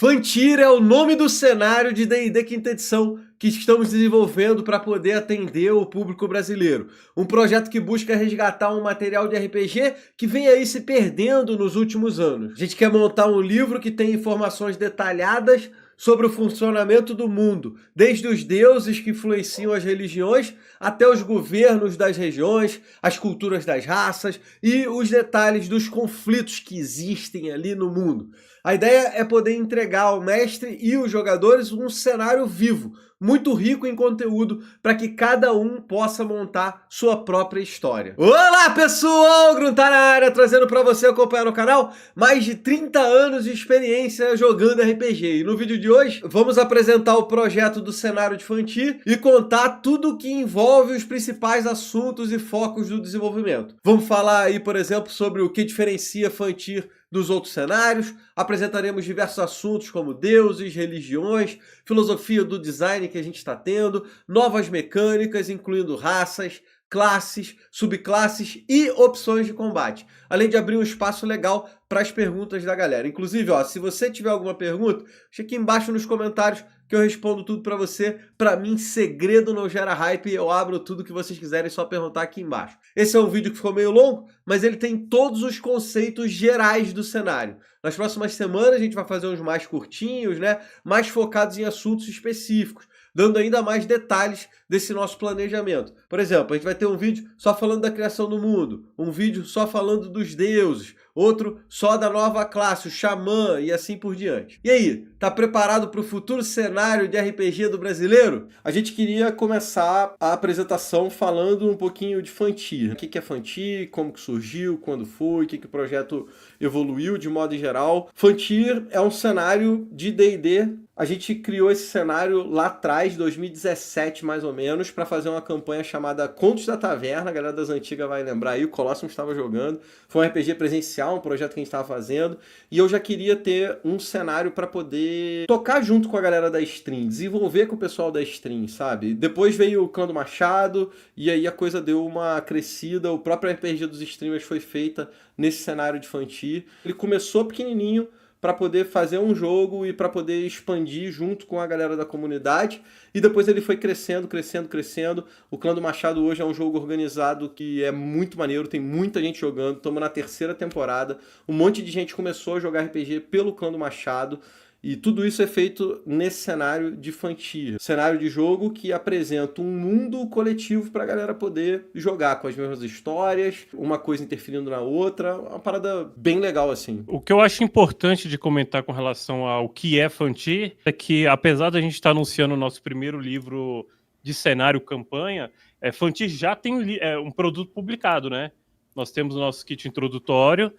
Fantir é o nome do cenário de D&D Quinta Edição que estamos desenvolvendo para poder atender o público brasileiro. Um projeto que busca resgatar um material de RPG que vem aí se perdendo nos últimos anos. A gente quer montar um livro que tem informações detalhadas sobre o funcionamento do mundo, desde os deuses que influenciam as religiões até os governos das regiões, as culturas das raças e os detalhes dos conflitos que existem ali no mundo. A ideia é poder entregar ao mestre e os jogadores um cenário vivo, muito rico em conteúdo, para que cada um possa montar sua própria história. Olá pessoal, Gruntar na área, trazendo para você acompanhar no canal mais de 30 anos de experiência jogando RPG. E no vídeo de hoje vamos apresentar o projeto do cenário de Fantir e contar tudo o que envolve os principais assuntos e focos do desenvolvimento. Vamos falar aí, por exemplo, sobre o que diferencia Fantir dos outros cenários, apresentaremos diversos assuntos como deuses, religiões, filosofia do design que a gente está tendo, novas mecânicas, incluindo raças, classes, subclasses e opções de combate, além de abrir um espaço legal para as perguntas da galera. Inclusive, ó, se você tiver alguma pergunta, deixa aqui embaixo nos comentários que eu respondo tudo para você. Para mim, segredo não gera hype, eu abro tudo que vocês quiserem, só perguntar aqui embaixo. Esse é um vídeo que ficou meio longo, mas ele tem todos os conceitos gerais do cenário. Nas próximas semanas a gente vai fazer uns mais curtinhos, né, mais focados em assuntos específicos, dando ainda mais detalhes desse nosso planejamento. Por exemplo, a gente vai ter um vídeo só falando da criação do mundo, um vídeo só falando dos deuses, outro só da nova classe, o xamã e assim por diante. E aí, tá preparado para o futuro cenário de RPG do brasileiro? A gente queria começar a apresentação falando um pouquinho de Fantir. O que é Fantir, como que surgiu, quando foi, o que o projeto evoluiu de modo geral. Fantir é um cenário de D&D. A gente criou esse cenário lá atrás, 2017 mais ou menos, para fazer uma campanha chamada Contos da Taverna. A galera das antigas vai lembrar aí, o Colossus estava jogando. Foi um RPG presencial, um projeto que a gente estava fazendo. E eu já queria ter um cenário para poder tocar junto com a galera da stream, desenvolver com o pessoal da stream, sabe? Depois veio o Clã do Machado, e aí a coisa deu uma crescida. O próprio RPG dos streamers foi feita nesse cenário de Fantir. Ele começou pequenininho, para poder fazer um jogo e para poder expandir junto com a galera da comunidade. E depois ele foi crescendo, crescendo, crescendo. O Clã do Machado hoje é um jogo organizado que é muito maneiro, tem muita gente jogando. Estamos na 3ª temporada. Um monte de gente começou a jogar RPG pelo Clã do Machado. E tudo isso é feito nesse cenário de Fantir. Cenário de jogo que apresenta um mundo coletivo para a galera poder jogar com as mesmas histórias, uma coisa interferindo na outra. Uma parada bem legal, assim. O que eu acho importante de comentar com relação ao que é Fantir é que, apesar da gente estar anunciando o nosso primeiro livro de cenário campanha, Fantir já tem um produto publicado, né? Nós temos o nosso kit introdutório,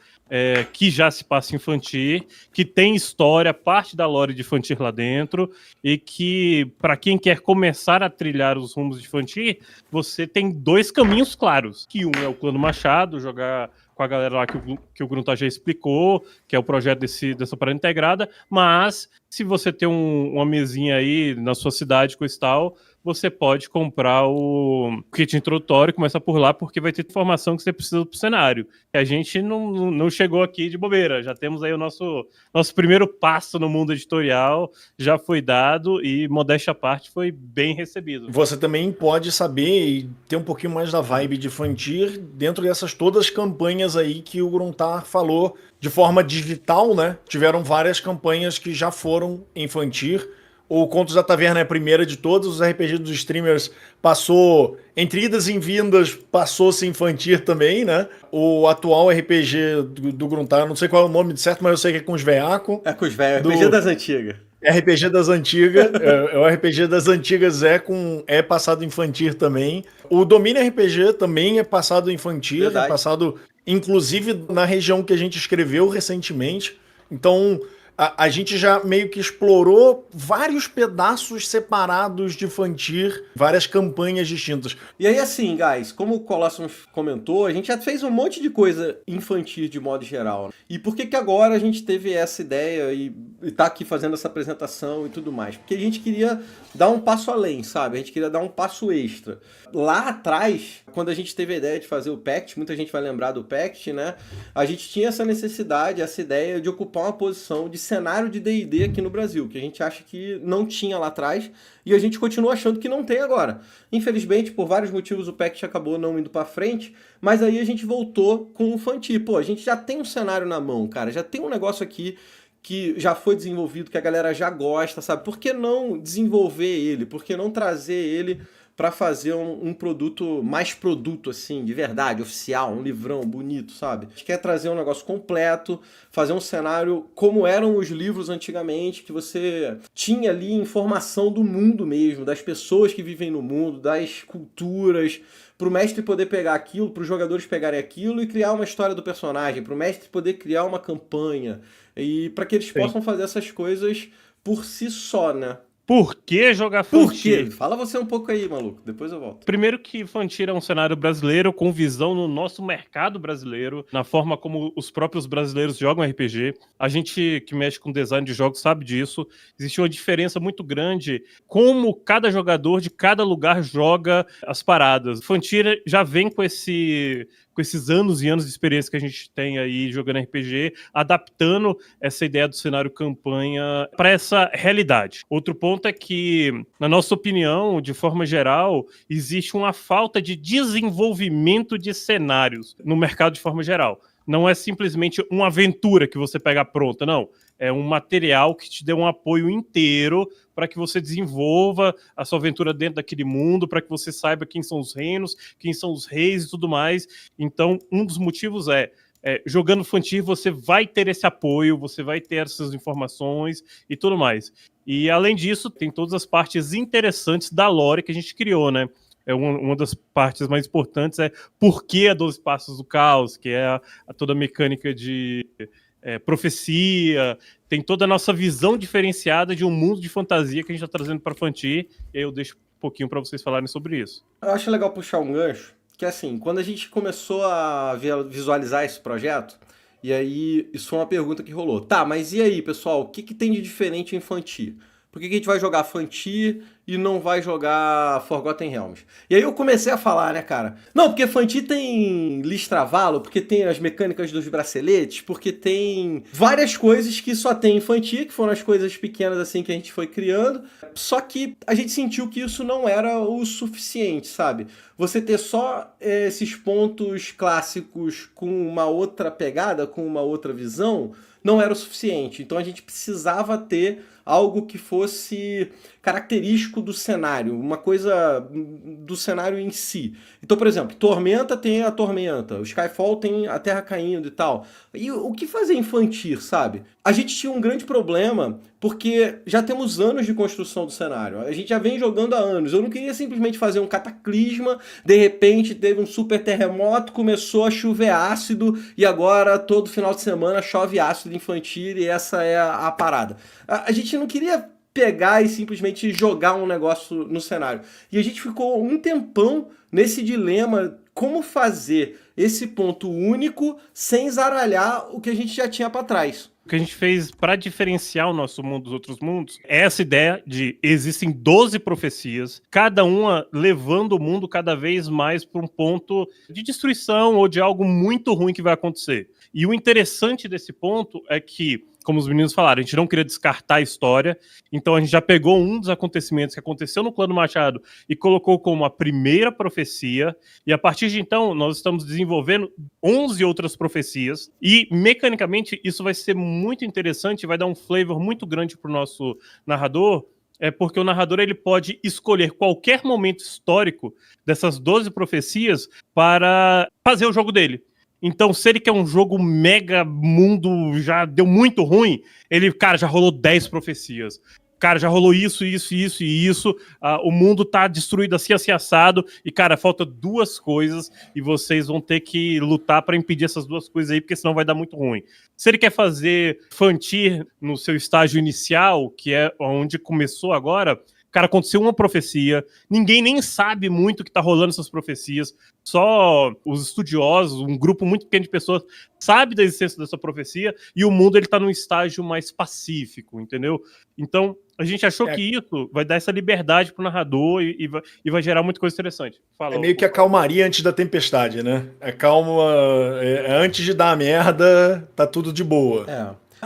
que já se passa em Fantir, que tem história, parte da lore de Fantir lá dentro, e que, para quem quer começar a trilhar os rumos de Fantir, você tem 2 caminhos claros. Que um é o Clã do Machado, jogar com a galera lá que o Gruntar já explicou, que é o projeto dessa parada integrada, mas se você tem uma mesinha aí na sua cidade com esse tal, você pode comprar o kit introdutório e começar por lá, porque vai ter informação que você precisa pro cenário. E a gente não chegou aqui de bobeira, já temos aí o nosso primeiro passo no mundo editorial, já foi dado e, modéstia à parte, foi bem recebido. Você também pode saber e ter um pouquinho mais da vibe de Fantir dentro dessas todas as campanhas aí que o Gruntar falou de forma digital, né? Tiveram várias campanhas que já foram em Fantir. O Contos da Taverna é a primeira de todos, os RPG dos streamers passou, entre idas e vindas, passou-se em Fantir também, né? O atual RPG do Gruntar, não sei qual é o nome certo, mas eu sei que é com os veaco. É com os velhos, RPG das antigas. RPG das antigas, o RPG das antigas é passado em Fantir também. O Domínio RPG também é passado em Fantir, Verdade. é passado inclusive na região que a gente escreveu recentemente. Então a gente já meio que explorou vários pedaços separados de Fantir, várias campanhas distintas. E aí assim, guys, como o Colossus comentou, a gente já fez um monte de coisa infantil de modo geral. E por que agora a gente teve essa ideia e tá aqui fazendo essa apresentação e tudo mais? Porque a gente queria dar um passo além, sabe? A gente queria dar um passo extra. Lá atrás, quando a gente teve a ideia de fazer o Pact, muita gente vai lembrar do Pact, né? A gente tinha essa necessidade, essa ideia de ocupar uma posição de cenário de D&D aqui no Brasil, que a gente acha que não tinha lá atrás e a gente continua achando que não tem agora. Infelizmente, por vários motivos, o PACT acabou não indo pra frente, mas aí a gente voltou com o Fanti. Pô, a gente já tem um cenário na mão, cara, já tem um negócio aqui que já foi desenvolvido, que a galera já gosta, sabe? Por que não desenvolver ele? Por que não trazer ele para fazer um produto, mais produto, assim, de verdade, oficial, um livrão bonito, sabe? A gente quer trazer um negócio completo, fazer um cenário como eram os livros antigamente, que você tinha ali informação do mundo mesmo, das pessoas que vivem no mundo, das culturas, para o mestre poder pegar aquilo, para os jogadores pegarem aquilo e criar uma história do personagem, para o mestre poder criar uma campanha, e para que eles possam fazer essas coisas por si só, né? Por que jogar Por Frontier? quê? Fala você um pouco aí, maluco. Depois eu volto. Primeiro que Frontier é um cenário brasileiro com visão no nosso mercado brasileiro, na forma como os próprios brasileiros jogam RPG. A gente que mexe com design de jogos sabe disso. Existe uma diferença muito grande como cada jogador de cada lugar joga as paradas. Frontier já vem com esses anos e anos de experiência que a gente tem aí jogando RPG, adaptando essa ideia do cenário campanha para essa realidade. Outro ponto é que, na nossa opinião, de forma geral, existe uma falta de desenvolvimento de cenários no mercado de forma geral. Não é simplesmente uma aventura que você pega pronta, não. É um material que te dê um apoio inteiro para que você desenvolva a sua aventura dentro daquele mundo, para que você saiba quem são os reinos, quem são os reis e tudo mais. Então, um dos motivos jogando Frontier, você vai ter esse apoio, você vai ter essas informações e tudo mais. E, além disso, tem todas as partes interessantes da lore que a gente criou, né? Uma das partes mais importantes é por que a 12 Passos do Caos, que é toda a mecânica de profecia, tem toda a nossa visão diferenciada de um mundo de fantasia que a gente está trazendo para Frontier, e aí eu deixo um pouquinho para vocês falarem sobre isso. Eu acho legal puxar um gancho, que assim, quando a gente começou a visualizar esse projeto, e aí isso foi uma pergunta que rolou. Tá, mas e aí, pessoal, o que tem de diferente em Frontier? Por que a gente vai jogar Frontier e não vai jogar Forgotten Realms? E aí eu comecei a falar, né, cara? Não, porque Frontier tem Listravalo, porque tem as mecânicas dos braceletes, porque tem várias coisas que só tem em Frontier, que foram as coisas pequenas assim que a gente foi criando. Só que a gente sentiu que isso não era o suficiente, sabe? Você ter só esses pontos clássicos com uma outra pegada, com uma outra visão, não era o suficiente. Então a gente precisava ter algo que fosse característico do cenário, uma coisa do cenário em si. Então, por exemplo, Tormenta tem a Tormenta, o Skyfall tem a Terra caindo e tal. E o que fazer em Frontier, sabe? A gente tinha um grande problema porque já temos anos de construção do cenário. A gente já vem jogando há anos. Eu não queria simplesmente fazer um cataclisma, de repente teve um super terremoto, começou a chover ácido e agora todo final de semana chove ácido em Frontier e essa é a parada. A gente não queria pegar e simplesmente jogar um negócio no cenário. E a gente ficou um tempão nesse dilema, como fazer esse ponto único sem zaralhar o que a gente já tinha para trás. O que a gente fez para diferenciar o nosso mundo dos outros mundos é essa ideia de existem 12 profecias, cada uma levando o mundo cada vez mais para um ponto de destruição ou de algo muito ruim que vai acontecer. E o interessante desse ponto é que, como os meninos falaram, a gente não queria descartar a história, então a gente já pegou um dos acontecimentos que aconteceu no Clã do Machado e colocou como a primeira profecia, e a partir de então nós estamos desenvolvendo 11 outras profecias, e mecanicamente isso vai ser muito interessante, vai dar um flavor muito grande para o nosso narrador, porque o narrador ele pode escolher qualquer momento histórico dessas 12 profecias para fazer o jogo dele. Então, se ele quer um jogo mega mundo, já deu muito ruim, ele, cara, já rolou 10 profecias. Cara, já rolou isso, isso, isso e isso. O mundo tá destruído assim, assim, assado. E, cara, falta 2 coisas e vocês vão ter que lutar pra impedir essas 2 coisas aí, porque senão vai dar muito ruim. Se ele quer fazer Frontier no seu estágio inicial, que é onde começou agora, cara, aconteceu uma profecia, ninguém nem sabe muito o que tá rolando essas profecias, só os estudiosos, um grupo muito pequeno de pessoas, sabe da existência dessa profecia, e o mundo ele tá num estágio mais pacífico, entendeu? Então, a gente achou que isso vai dar essa liberdade pro narrador e vai gerar muita coisa interessante. Fala, meio que a calmaria antes da tempestade, né? Calma, antes de dar a merda, tá tudo de boa.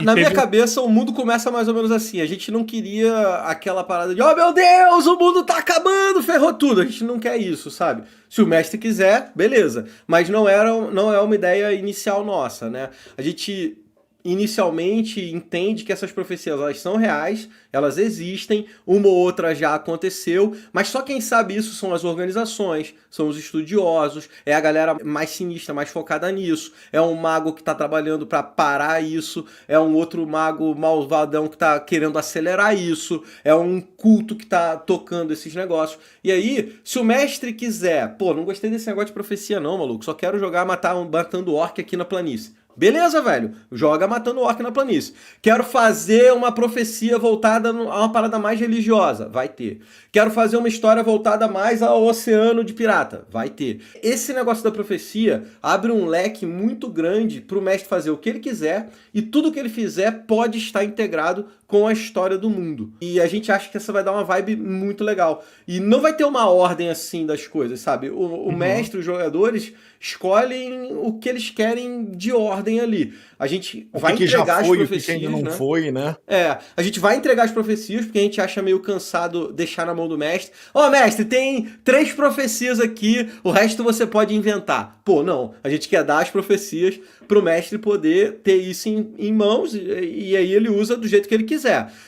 Na minha cabeça, o mundo começa mais ou menos assim. A gente não queria aquela parada de, oh meu Deus, o mundo tá acabando, ferrou tudo. A gente não quer isso, sabe? Se o mestre quiser, beleza. Mas não é uma ideia inicial nossa, né? A gente inicialmente entende que essas profecias elas são reais, elas existem, uma ou outra já aconteceu, mas só quem sabe isso são as organizações, são os estudiosos, é a galera mais sinistra, mais focada nisso, é um mago que está trabalhando para parar isso, é um outro mago malvadão que está querendo acelerar isso, é um culto que está tocando esses negócios. E aí, se o mestre quiser, pô, não gostei desse negócio de profecia não, maluco, só quero jogar matando orc aqui na planície. Beleza, velho. Joga matando orc na planície. Quero fazer uma profecia voltada a uma parada mais religiosa. Vai ter. Quero fazer uma história voltada mais ao oceano de pirata. Vai ter. Esse negócio da profecia abre um leque muito grande pro mestre fazer o que ele quiser e tudo que ele fizer pode estar integrado com a história do mundo. E a gente acha que essa vai dar uma vibe muito legal. E não vai ter uma ordem assim das coisas, sabe? O mestre, os jogadores escolhem o que eles querem de ordem ali. A gente vai entregar as profecias, o que ainda não né? foi, né? A gente vai entregar as profecias porque a gente acha meio cansado deixar na mão do mestre. Ó, mestre, tem 3 profecias aqui, o resto você pode inventar. Pô, não. A gente quer dar as profecias pro mestre poder ter isso em mãos e aí ele usa do jeito que ele quiser.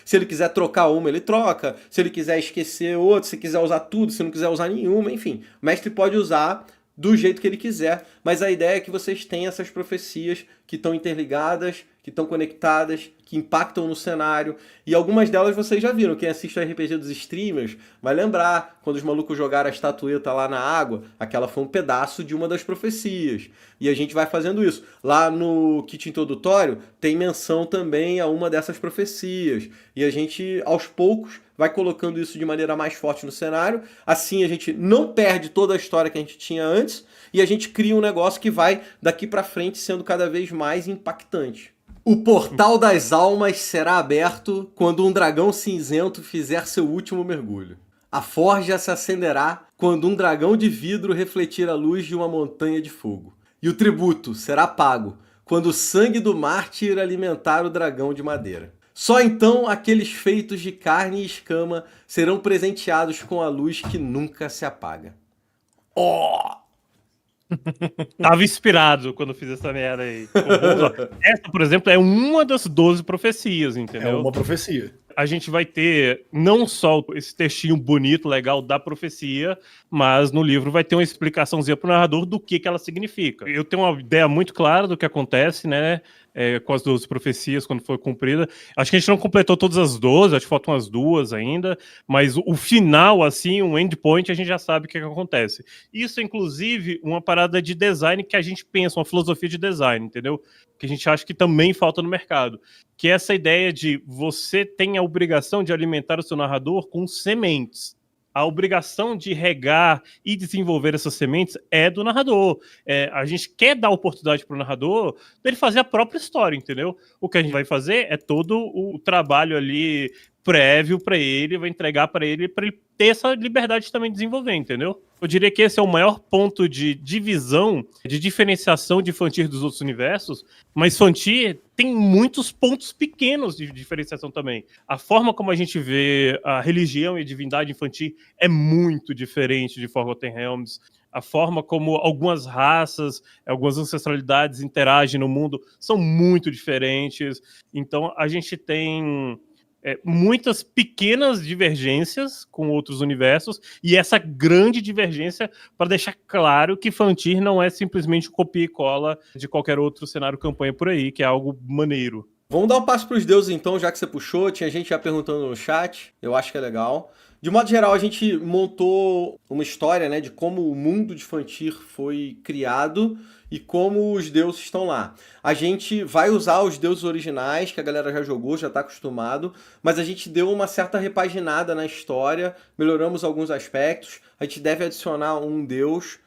Se ele quiser trocar uma, ele troca. Se ele quiser esquecer outra, se quiser usar tudo, se não quiser usar nenhuma, enfim. O mestre pode usar do jeito que ele quiser, mas a ideia é que vocês tenham essas profecias que estão interligadas, que estão conectadas, que impactam no cenário, e algumas delas vocês já viram. Quem assiste o RPG dos streamers vai lembrar, quando os malucos jogaram a estatueta lá na água, aquela foi um pedaço de uma das profecias, e a gente vai fazendo isso. Lá no kit introdutório tem menção também a uma dessas profecias, e a gente, aos poucos, vai colocando isso de maneira mais forte no cenário, assim a gente não perde toda a história que a gente tinha antes, e a gente cria um negócio que vai daqui pra frente sendo cada vez mais impactante. O portal das almas será aberto quando um dragão cinzento fizer seu último mergulho. A forja se acenderá quando um dragão de vidro refletir a luz de uma montanha de fogo. E o tributo será pago quando o sangue do mártir alimentar o dragão de madeira. Só então aqueles feitos de carne e escama serão presenteados com a luz que nunca se apaga. Tava inspirado quando fiz essa merda aí. Essa, por exemplo, é uma das 12 profecias, entendeu? É uma profecia. A gente vai ter não só esse textinho bonito, legal da profecia, mas no livro vai ter uma explicaçãozinha pro narrador do que ela significa. Eu tenho uma ideia muito clara do que acontece, né? Com as 12 profecias, quando foi cumprida. Acho que a gente não completou todas as 12, acho que faltam umas 2 ainda, mas o final, assim, um endpoint, a gente já sabe o que acontece. Isso é, inclusive, uma parada de design que a gente pensa, uma filosofia de design, entendeu? Que a gente acha que também falta no mercado. Que é essa ideia de você tem a obrigação de alimentar o seu narrador com sementes. A obrigação de regar e desenvolver essas sementes é do narrador. A gente quer dar oportunidade para o narrador dele fazer a própria história, entendeu? O que a gente vai fazer é todo o trabalho ali prévio para ele, vai entregar para ele ter essa liberdade de também desenvolver, entendeu? Eu diria que esse é o maior ponto de divisão, de diferenciação de Fantir dos outros universos, mas Fantir tem muitos pontos pequenos de diferenciação também. A forma como a gente vê a religião e a divindade infantil é muito diferente de Forgotten Realms. A forma como algumas raças, algumas ancestralidades interagem no mundo são muito diferentes. Então a gente tem muitas pequenas divergências com outros universos e essa grande divergência para deixar claro que Fantir não é simplesmente um copia e cola de qualquer outro cenário campanha por aí, que é algo maneiro. Vamos dar um passo para os deuses então, já que você puxou, tinha gente já perguntando no chat, eu acho que é legal. De modo geral, a gente montou uma história, né, de como o mundo de Fantir foi criado e como os deuses estão lá. A gente vai usar os deuses originais, que a galera já jogou, já está acostumado, mas a gente deu uma certa repaginada na história, melhoramos alguns aspectos, a gente deve adicionar um deus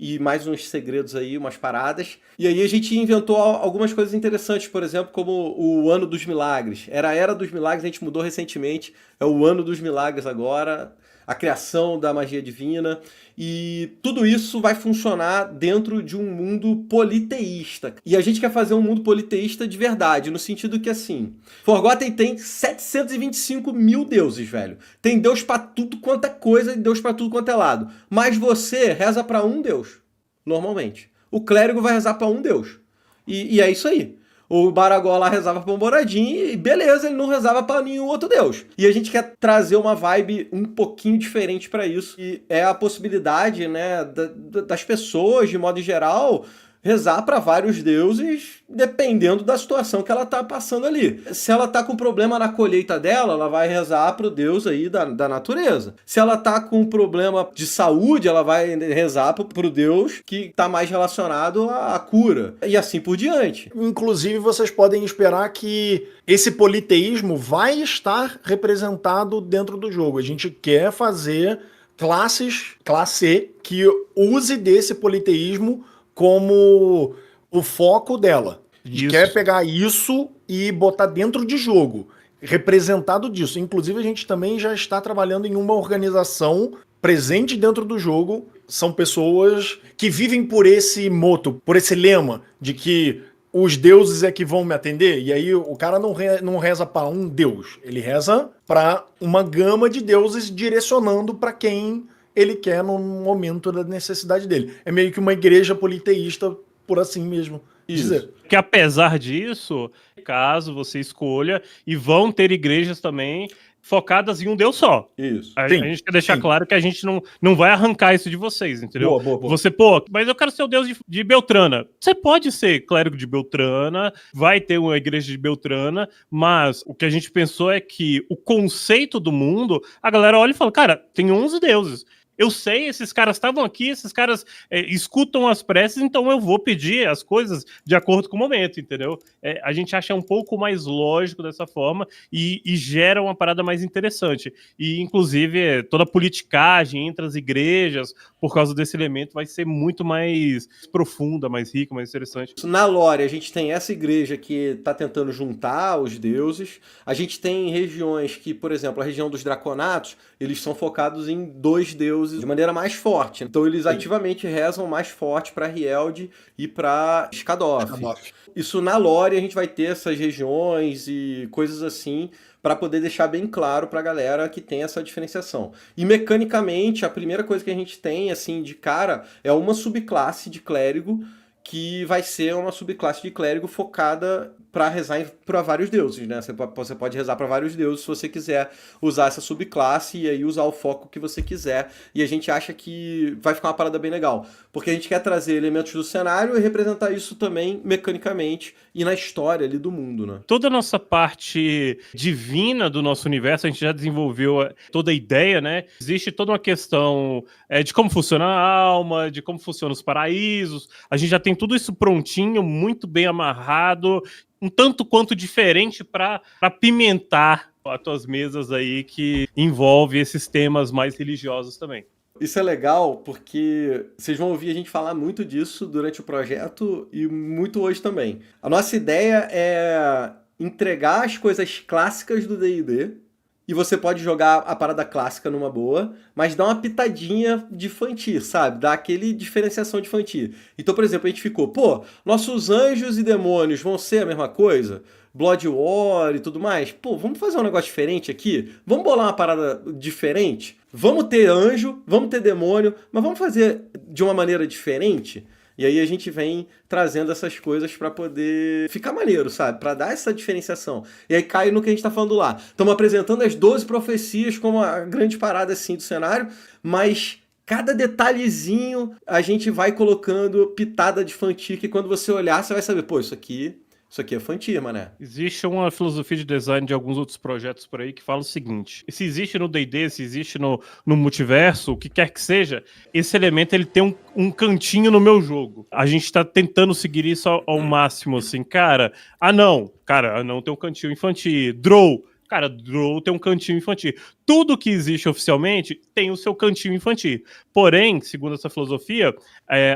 e mais uns segredos aí, umas paradas. E aí a gente inventou algumas coisas interessantes, por exemplo, como o Ano dos Milagres. Era a Era dos Milagres, a gente mudou recentemente, é o Ano dos Milagres agora. a criação da magia divina, e tudo isso vai funcionar dentro de um mundo politeísta. E a gente quer fazer um mundo politeísta de verdade, no sentido que, assim, Forgotten tem 725 mil deuses, velho. Tem Deus pra tudo quanto é coisa e Deus pra tudo quanto é lado. Mas você reza pra um Deus, normalmente. O clérigo vai rezar pra um Deus. E é isso aí. O Baragó lá rezava pra um Boradin e beleza, ele não rezava pra nenhum outro deus. E a gente quer trazer uma vibe um pouquinho diferente pra isso. E é a possibilidade, né, das pessoas, de modo geral, rezar para vários deuses, dependendo da situação que ela tá passando ali. Se ela tá com problema na colheita dela, ela vai rezar pro deus aí da natureza. Se ela tá com problema de saúde, ela vai rezar pro deus que tá mais relacionado à cura. E assim por diante. Inclusive, vocês podem esperar que esse politeísmo vai estar representado dentro do jogo. A gente quer fazer classe que use desse politeísmo como o foco dela. A gente quer pegar isso e botar dentro de jogo, representado disso. Inclusive, a gente também já está trabalhando em uma organização presente dentro do jogo. São pessoas que vivem por esse moto, por esse lema de que os deuses é que vão me atender. E aí o cara não reza para um deus, ele reza para uma gama de deuses direcionando para quem ele quer no momento da necessidade dele. É meio que uma igreja politeísta, por assim mesmo dizer. Que apesar disso, caso você escolha, e vão ter igrejas também focadas em um Deus só. Isso. A gente quer deixar claro que a gente não vai arrancar isso de vocês, entendeu? Boa. Você, mas eu quero ser o Deus de Beltrana. Você pode ser clérigo de Beltrana, vai ter uma igreja de Beltrana, mas o que a gente pensou é que o conceito do mundo, a galera olha e fala, cara, tem 11 deuses. Eu sei, esses caras estavam aqui, esses caras escutam as preces, então eu vou pedir as coisas de acordo com o momento, entendeu? A gente acha um pouco mais lógico dessa forma e gera uma parada mais interessante. E, inclusive, toda a politicagem entre as igrejas, por causa desse elemento, vai ser muito mais profunda, mais rica, mais interessante. Na lore, a gente tem essa igreja que está tentando juntar os deuses. A gente tem regiões que, por exemplo, a região dos Draconatos, eles são focados em 2 deuses de maneira mais forte. Então eles ativamente rezam mais forte para Rield e para Scadoth. Isso na lore a gente vai ter essas regiões e coisas assim para poder deixar bem claro para a galera que tem essa diferenciação. E mecanicamente, a primeira coisa que a gente tem assim de cara é uma subclasse de clérigo que vai ser uma subclasse de clérigo focada para rezar para vários deuses, né? Você pode rezar para vários deuses se você quiser usar essa subclasse e aí usar o foco que você quiser. E a gente acha que vai ficar uma parada bem legal, porque a gente quer trazer elementos do cenário e representar isso também mecanicamente e na história ali do mundo, né? Toda a nossa parte divina do nosso universo, a gente já desenvolveu toda a ideia, né? Existe toda uma questão de como funciona a alma, de como funcionam os paraísos. A gente já tem tudo isso prontinho, muito bem amarrado, um tanto quanto diferente para pimentar as tuas mesas aí que envolve esses temas mais religiosos também. Isso é legal porque vocês vão ouvir a gente falar muito disso durante o projeto e muito hoje também. A nossa ideia é entregar as coisas clássicas do D&D e você pode jogar a parada clássica numa boa, mas dá uma pitadinha de Fantir, sabe? Dá aquele diferenciação de Fantir. Então, por exemplo, a gente ficou, nossos anjos e demônios vão ser a mesma coisa? Blood War e tudo mais? Vamos fazer um negócio diferente aqui? Vamos bolar uma parada diferente? Vamos ter anjo, vamos ter demônio, mas vamos fazer de uma maneira diferente? E aí a gente vem trazendo essas coisas para poder ficar maneiro, sabe? Para dar essa diferenciação. E aí cai no que a gente tá falando lá. Estamos apresentando as 12 profecias como a grande parada assim do cenário, mas cada detalhezinho a gente vai colocando pitada de Fantir, que quando você olhar você vai saber, isso aqui é Fantir, mané. Existe uma filosofia de design de alguns outros projetos por aí que fala o seguinte: se existe no D&D, se existe no multiverso, o que quer que seja, esse elemento ele tem um cantinho no meu jogo. A gente tá tentando seguir isso ao máximo, assim, cara, anão tem um cantinho infantil, Drow tem um cantinho infantil. Tudo que existe oficialmente tem o seu cantinho infantil. Porém, segundo essa filosofia,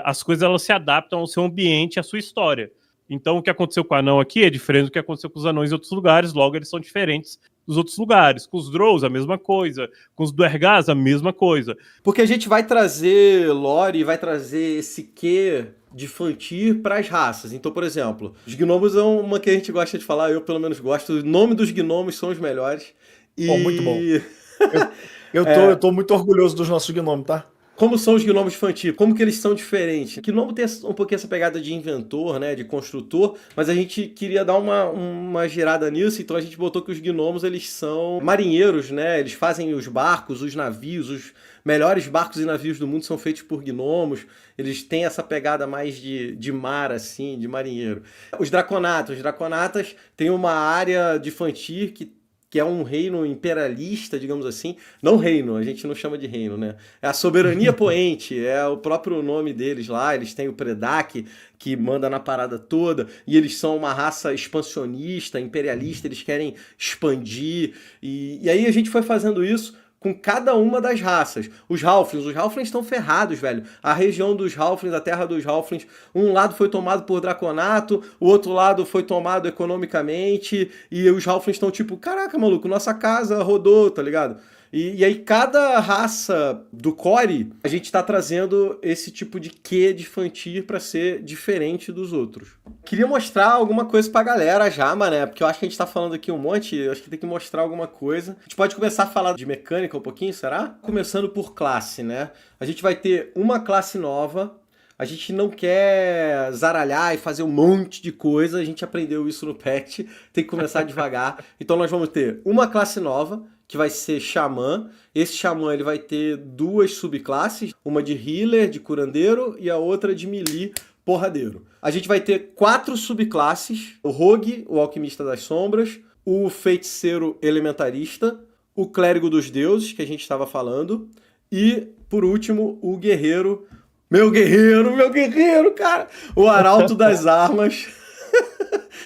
as coisas elas se adaptam ao seu ambiente, à sua história. Então, o que aconteceu com o anão aqui é diferente do que aconteceu com os anões em outros lugares, logo eles são diferentes dos outros lugares. Com os Drows, a mesma coisa. Com os Duergas, a mesma coisa. Porque a gente vai trazer lore, vai trazer esse quê de Fantir para as raças. Então, por exemplo, os gnomos é uma que a gente gosta de falar, eu pelo menos gosto. O nome dos gnomos são os melhores. E... muito bom. Eu tô muito orgulhoso dos nossos gnomos, tá? Como são os gnomos Fantir? Como que eles são diferentes? O gnomo tem um pouquinho essa pegada de inventor, né, de construtor, mas a gente queria dar uma girada nisso, então a gente botou que os gnomos, eles são marinheiros, né, eles fazem os barcos, os navios, os melhores barcos e navios do mundo são feitos por gnomos, eles têm essa pegada mais de mar, assim, de marinheiro. Os Draconatas têm uma área de Fantir que é um reino imperialista, digamos assim. Não reino, a gente não chama de reino, né? É a soberania poente, é o próprio nome deles lá. Eles têm o Predac, que manda na parada toda, e eles são uma raça expansionista, imperialista, eles querem expandir. E aí a gente foi fazendo isso com cada uma das raças. Os Halflings estão ferrados, velho. A região dos Halflings, a terra dos Halflings, um lado foi tomado por Draconato, o outro lado foi tomado economicamente, e os Halflings estão tipo, caraca, maluco, nossa casa rodou, tá ligado? E aí cada raça do core, a gente tá trazendo esse tipo de quê de Fantir pra ser diferente dos outros. Queria mostrar alguma coisa pra galera já, mané, porque eu acho que a gente tá falando aqui um monte, eu acho que tem que mostrar alguma coisa. A gente pode começar a falar de mecânica um pouquinho, será? Começando por classe, né? A gente vai ter uma classe nova. A gente não quer zaralhar e fazer um monte de coisa, a gente aprendeu isso no patch, tem que começar devagar. Então nós vamos ter uma classe nova, que vai ser Xamã. Esse Xamã ele vai ter duas subclasses, uma de Healer, de curandeiro, e a outra de Melee, porradeiro. A gente vai ter 4 subclasses, o Rogue, o Alquimista das Sombras, o Feiticeiro Elementarista, o Clérigo dos Deuses, que a gente estava falando, e, por último, o Guerreiro. Meu guerreiro, cara! O Arauto das Armas.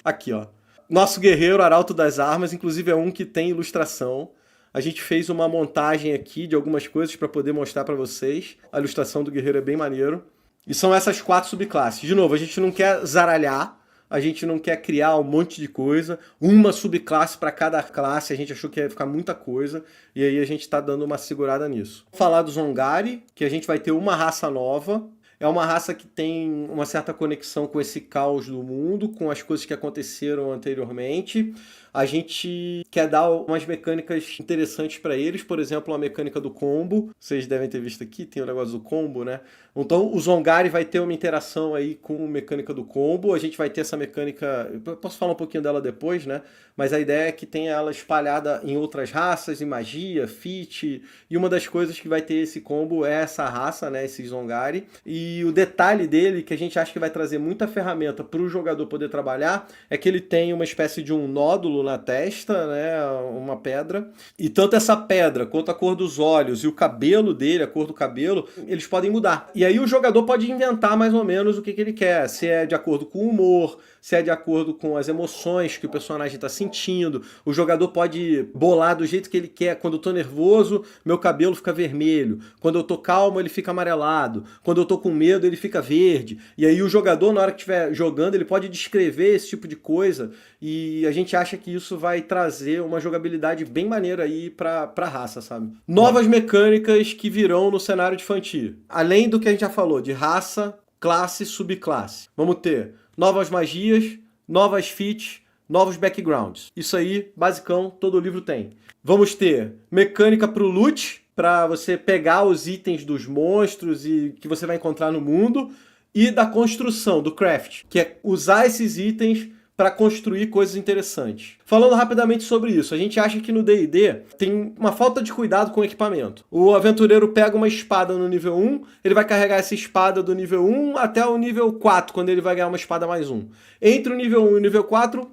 Aqui, ó. Nosso guerreiro, Arauto das Armas, inclusive é um que tem ilustração. A gente fez uma montagem aqui de algumas coisas para poder mostrar para vocês. A ilustração do guerreiro é bem maneiro. E são essas 4 subclasses. De novo, a gente não quer zaralhar, a gente não quer criar um monte de coisa. Uma subclasse para cada classe, a gente achou que ia ficar muita coisa. E aí a gente está dando uma segurada nisso. Vou falar do Zongari, que a gente vai ter uma raça nova. É uma raça que tem uma certa conexão com esse caos do mundo, com as coisas que aconteceram anteriormente. A gente quer dar umas mecânicas interessantes para eles, por exemplo, a mecânica do combo. Vocês devem ter visto aqui, tem o negócio do combo, né? Então o Zongari vai ter uma interação aí com a mecânica do combo. A gente vai ter essa mecânica, eu posso falar um pouquinho dela depois, né? Mas a ideia é que tenha ela espalhada em outras raças, em magia, feat. E uma das coisas que vai ter esse combo é essa raça, né? Esse Zongari. E o detalhe dele, que a gente acha que vai trazer muita ferramenta para o jogador poder trabalhar, é que ele tem uma espécie de um nódulo na testa, né, uma pedra, e tanto essa pedra quanto a cor dos olhos e o cabelo dele, a cor do cabelo, eles podem mudar. E aí o jogador pode inventar mais ou menos o que ele quer, se é de acordo com o humor, se é de acordo com as emoções que o personagem está sentindo. O jogador pode bolar do jeito que ele quer. Quando eu tô nervoso, meu cabelo fica vermelho. Quando eu tô calmo, ele fica amarelado. Quando eu tô com medo, ele fica verde. E aí o jogador, na hora que estiver jogando, ele pode descrever esse tipo de coisa. E a gente acha que isso vai trazer uma jogabilidade bem maneira aí pra raça, sabe? Novas mecânicas que virão no cenário de Fantir. Além do que a gente já falou, de raça, classe, subclasse. Vamos ter novas magias, novas feats, novos backgrounds. Isso aí, basicão, todo livro tem. Vamos ter mecânica pro loot, para você pegar os itens dos monstros e que você vai encontrar no mundo, e da construção, do craft, que é usar esses itens para construir coisas interessantes. Falando rapidamente sobre isso, a gente acha que no D&D tem uma falta de cuidado com o equipamento. O aventureiro pega uma espada no nível 1, ele vai carregar essa espada do nível 1 até o nível 4, quando ele vai ganhar uma espada mais 1. Entre o nível 1 e o nível 4,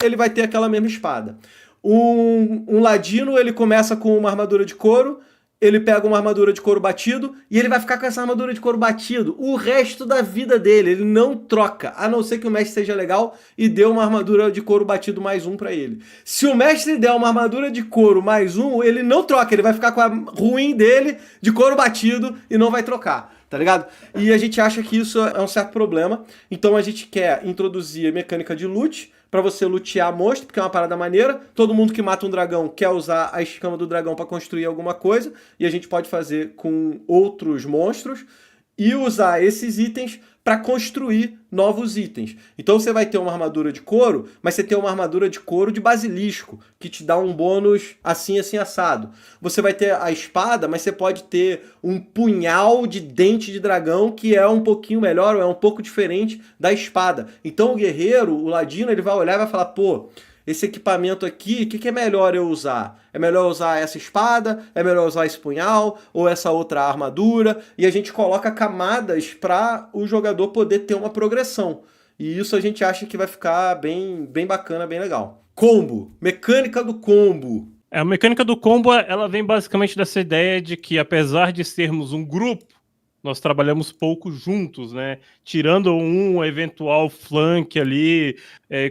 ele vai ter aquela mesma espada. Um ladino, ele começa com uma armadura de couro, ele pega uma armadura de couro batido e ele vai ficar com essa armadura de couro batido o resto da vida dele. Ele não troca, a não ser que o mestre seja legal e dê uma armadura de couro batido mais 1 pra ele. Se o mestre der uma armadura de couro mais 1, ele não troca, ele vai ficar com a ruim dele de couro batido e não vai trocar. tá ligado? E a gente acha que isso é um certo problema, então a gente quer introduzir a mecânica de loot, pra você lutear monstro, porque é uma parada maneira. Todo mundo que mata um dragão quer usar a escama do dragão pra construir alguma coisa, e a gente pode fazer com outros monstros, e usar esses itens para construir novos itens. Então você vai ter uma armadura de couro, mas você tem uma armadura de couro de basilisco, que te dá um bônus assim, assim, assado. Você vai ter a espada, mas você pode ter um punhal de dente de dragão, que é um pouquinho melhor, ou é um pouco diferente da espada. Então o guerreiro, o ladino, ele vai olhar e vai falar, pô, esse equipamento aqui, o que é melhor eu usar? É melhor usar essa espada? É melhor usar esse punhal? Ou essa outra armadura? E a gente coloca camadas para o jogador poder ter uma progressão. E isso a gente acha que vai ficar bem bacana, bem legal. Combo. Mecânica do combo. A mecânica do combo, ela vem basicamente dessa ideia de que, apesar de sermos um grupo, nós trabalhamos pouco juntos, né? Tirando um eventual flank ali,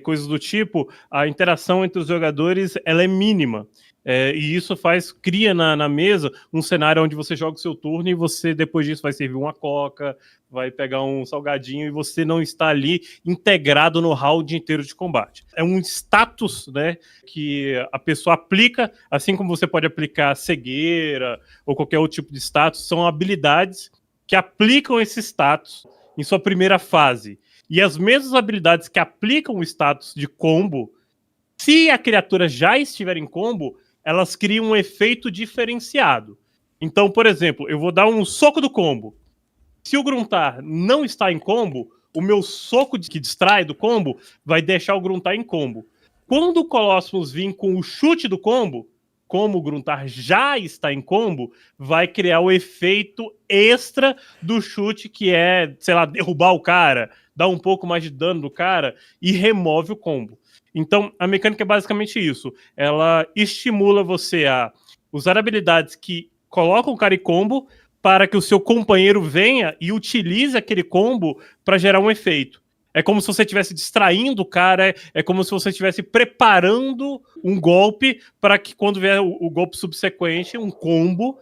coisas do tipo, a interação entre os jogadores ela é mínima. E isso cria na mesa um cenário onde você joga o seu turno e você, depois disso, vai servir uma coca, vai pegar um salgadinho e você não está ali integrado no round inteiro de combate. É um status, né, que a pessoa aplica, assim como você pode aplicar cegueira ou qualquer outro tipo de status, são habilidades que aplicam esse status em sua primeira fase. E as mesmas habilidades que aplicam o status de combo, se a criatura já estiver em combo, elas criam um efeito diferenciado. Então, por exemplo, eu vou dar um soco do combo. Se o Gruntar não está em combo, o meu soco que distrai do combo vai deixar o Gruntar em combo. Quando o Colossus vir com o chute do combo, como o Gruntar já está em combo, vai criar o efeito extra do chute, que é, sei lá, derrubar o cara, dar um pouco mais de dano do cara e remove o combo. Então, a mecânica é basicamente isso. Ela estimula você a usar habilidades que colocam o cara em combo para que o seu companheiro venha e utilize aquele combo para gerar um efeito. É como se você estivesse distraindo o cara, é como se você estivesse preparando um golpe para que quando vier o golpe subsequente, um combo,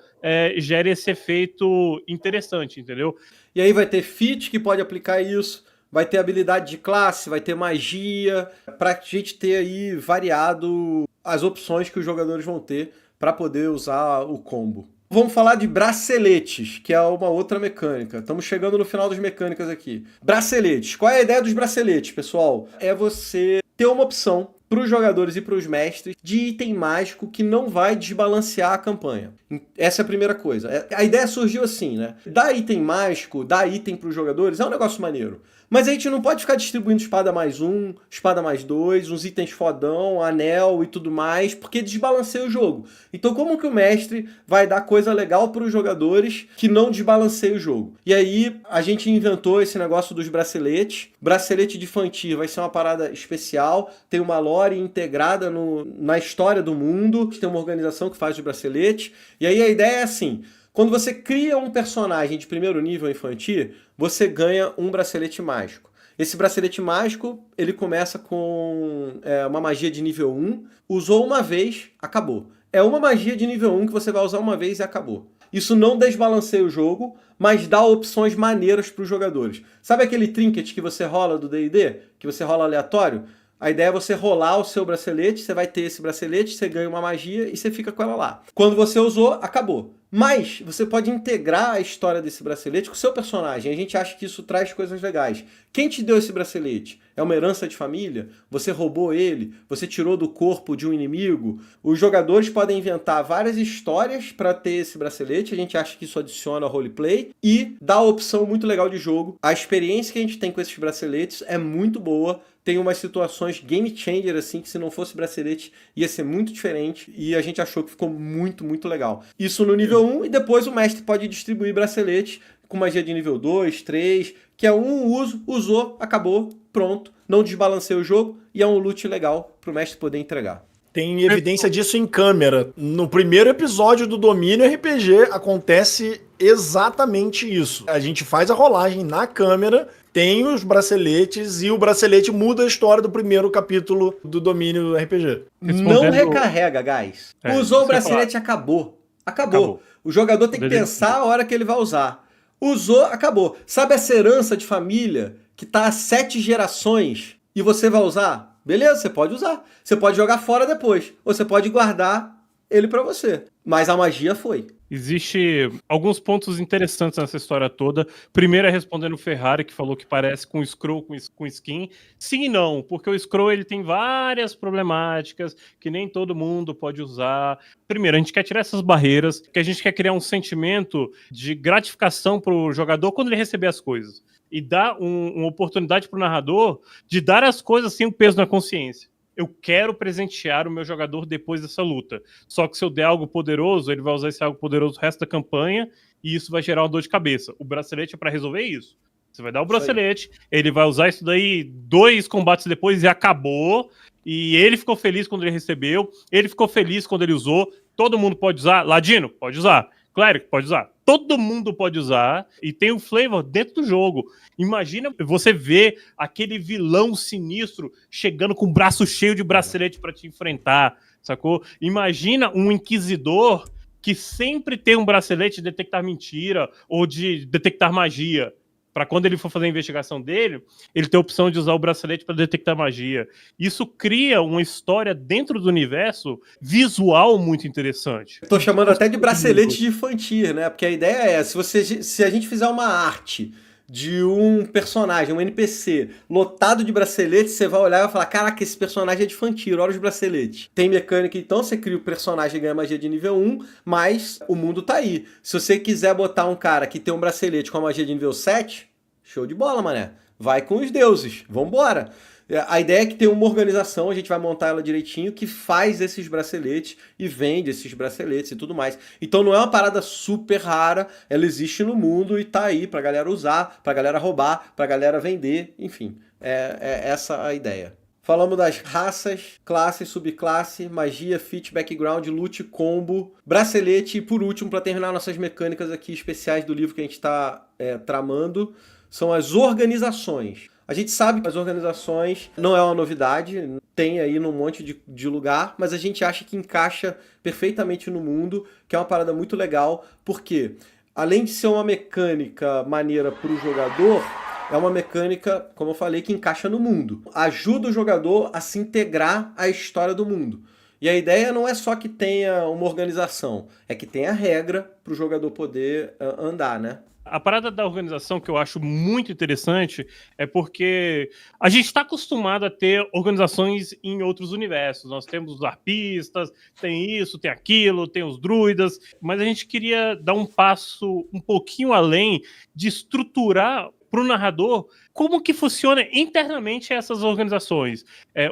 gere esse efeito interessante, entendeu? E aí vai ter feat que pode aplicar isso, vai ter habilidade de classe, vai ter magia, pra gente ter aí variado as opções que os jogadores vão ter para poder usar o combo. Vamos falar de braceletes, que é uma outra mecânica. Estamos chegando no final das mecânicas aqui. Braceletes. Qual é a ideia dos braceletes, pessoal? É você ter uma opção para os jogadores e para os mestres de item mágico que não vai desbalancear a campanha. Essa é a primeira coisa. A ideia surgiu assim, né? Dar item mágico, dar item para os jogadores é um negócio maneiro. Mas a gente não pode ficar distribuindo espada mais 1, espada mais 2, uns itens fodão, anel e tudo mais, porque desbalanceia o jogo. Então como que o mestre vai dar coisa legal para os jogadores que não desbalanceia o jogo? E aí a gente inventou esse negócio dos braceletes. Bracelete de Fantir vai ser uma parada especial, tem uma lore integrada na história do mundo, tem uma organização que faz os braceletes. E aí a ideia é assim: quando você cria um personagem de primeiro nível infantil, você ganha um bracelete mágico. Esse bracelete mágico, ele começa com uma magia de nível 1, usou uma vez, acabou. É uma magia de nível 1 que você vai usar uma vez e acabou. Isso não desbalanceia o jogo, mas dá opções maneiras para os jogadores. Sabe aquele trinket que você rola do D&D? Que você rola aleatório? A ideia é você rolar o seu bracelete, você vai ter esse bracelete, você ganha uma magia e você fica com ela lá. Quando você usou, acabou. Mas você pode integrar a história desse bracelete com o seu personagem. A gente acha que isso traz coisas legais. Quem te deu esse bracelete? É uma herança de família? Você roubou ele? Você tirou do corpo de um inimigo? Os jogadores podem inventar várias histórias para ter esse bracelete. A gente acha que isso adiciona ao roleplay e dá a opção muito legal de jogo. A experiência que a gente tem com esses braceletes é muito boa. Tem umas situações game changer, assim, que se não fosse bracelete ia ser muito diferente. E a gente achou que ficou muito, muito legal. Isso no nível 1, e depois o mestre pode distribuir bracelete com magia de nível 2, 3, que é um uso, usou, acabou, pronto. Não desbalanceia o jogo e é um loot legal pro mestre poder entregar. Tem evidência disso em câmera. No primeiro episódio do Domínio RPG acontece exatamente isso. A gente faz a rolagem na câmera, tem os braceletes e o bracelete muda a história do primeiro capítulo do Domínio RPG. Não recarrega, guys. Usou o bracelete, acabou. O jogador tem que pensar a hora que ele vai usar. Usou, acabou. Sabe essa herança de família que tá há 7 gerações e você vai usar? Beleza, você pode usar. Você pode jogar fora depois. Ou você pode guardar ele pra você. Mas a magia foi. Existe alguns pontos interessantes nessa história toda. Primeiro é respondendo o Ferrari, que falou que parece com o Scroll com skin. Sim e não, porque o Scroll ele tem várias problemáticas que nem todo mundo pode usar. Primeiro, a gente quer tirar essas barreiras, que a gente quer criar um sentimento de gratificação pro jogador quando ele receber as coisas. E dar uma oportunidade pro narrador de dar as coisas sem o peso na consciência. Eu quero presentear o meu jogador depois dessa luta. Só que se eu der algo poderoso, ele vai usar esse algo poderoso o resto da campanha e isso vai gerar uma dor de cabeça. O bracelete é para resolver isso. Você vai dar o bracelete, ele vai usar isso daí 2 combates depois e acabou. E ele ficou feliz quando ele recebeu, ele ficou feliz quando ele usou. Todo mundo pode usar. Ladino, pode usar. Clérigo, pode usar. Todo mundo pode usar e tem o flavor dentro do jogo. Imagina você ver aquele vilão sinistro chegando com o braço cheio de bracelete para te enfrentar, sacou? Imagina um inquisidor que sempre tem um bracelete de detectar mentira ou de detectar magia. Para quando ele for fazer a investigação dele, ele ter a opção de usar o bracelete para detectar magia. Isso cria uma história dentro do universo visual muito interessante. Tô chamando até de bracelete de Fantir, né? Porque a ideia é, se a gente fizer uma arte de um personagem, um NPC, lotado de braceletes, você vai olhar e vai falar, caraca, esse personagem é de Fantir, olha os braceletes. Tem mecânica, então, você cria o personagem e ganha magia de nível 1, mas o mundo tá aí. Se você quiser botar um cara que tem um bracelete com a magia de nível 7, show de bola, mané. Vai com os deuses, vambora. A ideia é que tem uma organização, a gente vai montar ela direitinho, que faz esses braceletes e vende esses braceletes e tudo mais. Então não é uma parada super rara, ela existe no mundo e tá aí pra galera usar, pra galera roubar, pra galera vender, enfim. É essa a ideia. Falamos das raças, classe, subclasse, magia, feat, background, loot, combo, bracelete e por último, para terminar nossas mecânicas aqui especiais do livro que a gente está tramando, são as organizações. A gente sabe que as organizações não é uma novidade, tem aí num monte de lugar, mas a gente acha que encaixa perfeitamente no mundo, que é uma parada muito legal, porque além de ser uma mecânica maneira para o jogador, é uma mecânica, como eu falei, que encaixa no mundo. Ajuda o jogador a se integrar à história do mundo. E a ideia não é só que tenha uma organização, é que tenha regra para o jogador poder andar, né? A parada da organização que eu acho muito interessante é porque a gente está acostumado a ter organizações em outros universos. Nós temos os arpistas, tem isso, tem aquilo, tem os druidas, mas a gente queria dar um passo um pouquinho além de estruturar para o narrador como que funciona internamente essas organizações.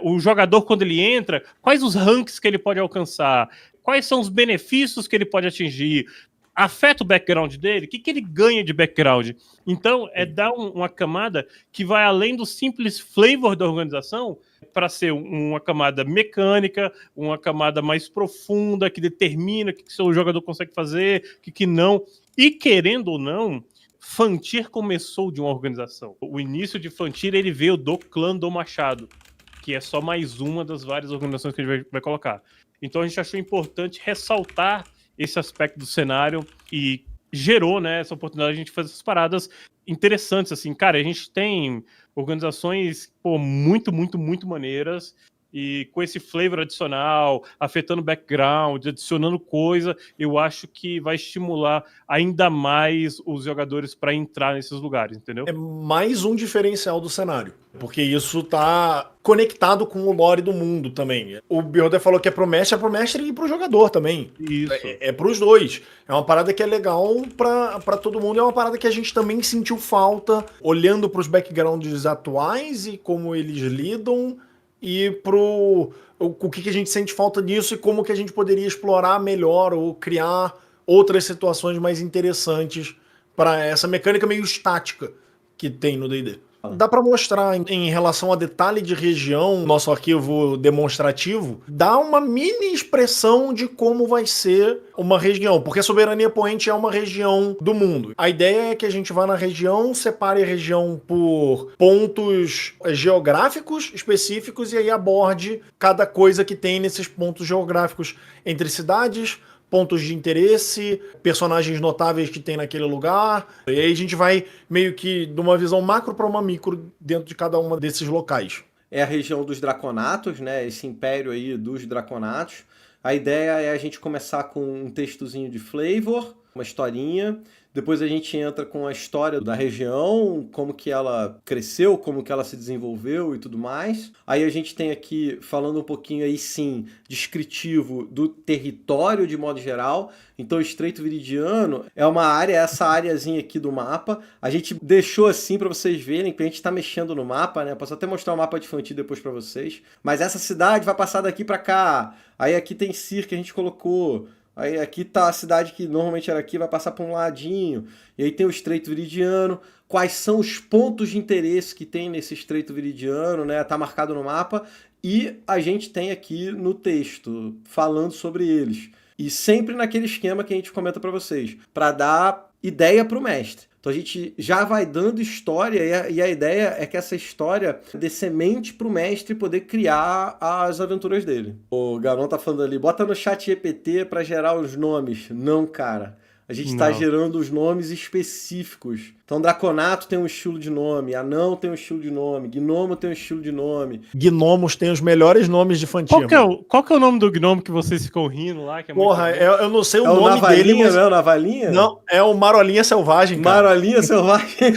O jogador, quando ele entra, quais os ranks que ele pode alcançar, quais são os benefícios que ele pode atingir, afeta o background dele, o que ele ganha de background. Então, dar uma camada que vai além do simples flavor da organização para ser uma camada mecânica, uma camada mais profunda, que determina o que o seu jogador consegue fazer, o que não. E, querendo ou não, Fantir começou de uma organização. O início de Fantir, ele veio do clã do Machado, que é só mais uma das várias organizações que a gente vai colocar. Então, a gente achou importante ressaltar esse aspecto do cenário e gerou, né, essa oportunidade de a gente fazer essas paradas interessantes, assim, cara, a gente tem organizações, muito maneiras e com esse flavor adicional, afetando background, adicionando coisa, eu acho que vai estimular ainda mais os jogadores para entrar nesses lugares, entendeu? É mais um diferencial do cenário, porque isso tá conectado com o lore do mundo também. O Beholder falou que é pro mestre e pro jogador também. Isso. É pros dois. É uma parada que é legal pra todo mundo, é uma parada que a gente também sentiu falta, olhando pros backgrounds atuais e como eles lidam, e o que a gente sente falta disso e como que a gente poderia explorar melhor ou criar outras situações mais interessantes para essa mecânica meio estática que tem no D&D. Dá para mostrar em relação a detalhe de região, nosso arquivo demonstrativo, dá uma mini expressão de como vai ser uma região, porque a Soberania Poente é uma região do mundo. A ideia é que a gente vá na região, separe a região por pontos geográficos específicos e aí aborde cada coisa que tem nesses pontos geográficos entre cidades, pontos de interesse, personagens notáveis que tem naquele lugar. E aí a gente vai meio que de uma visão macro para uma micro dentro de cada uma desses locais. É a região dos Draconatos, né? Esse império aí dos Draconatos. A ideia é a gente começar com um textozinho de flavor, uma historinha. Depois a gente entra com a história da região, como que ela cresceu, como que ela se desenvolveu e tudo mais. Aí a gente tem aqui, falando um pouquinho aí sim, descritivo do território de modo geral. Então o Estreito Viridiano é uma área, essa áreazinha aqui do mapa. A gente deixou assim para vocês verem, que a gente está mexendo no mapa, né? Posso até mostrar o mapa de Fanti depois para vocês. Mas essa cidade vai passar daqui para cá. Aí aqui tem Cir que a gente colocou. Aí aqui tá a cidade que normalmente era aqui, vai passar por um ladinho. E aí tem o Estreito Viridiano. Quais são os pontos de interesse que tem nesse Estreito Viridiano, né? Tá marcado no mapa. E a gente tem aqui no texto, falando sobre eles. E sempre naquele esquema que a gente comenta para vocês, para dar ideia para o mestre. Então a gente já vai dando história e a ideia é que essa história dê semente para o mestre poder criar as aventuras dele. O Garon tá falando ali, bota no chat GPT para gerar os nomes. Não, cara. A gente está gerando os nomes específicos. Então, Draconato tem um estilo de nome, Anão tem um estilo de nome, Gnomo tem um estilo de nome. Gnomos tem os melhores nomes de Fanti. Qual que é o nome do gnomo que vocês ficam rindo lá? Que é Porra, eu não sei o É o nome Navalinha, dele, mas... não é o Navalinha? Não, é o Marolinha Selvagem, cara. Marolinha Selvagem.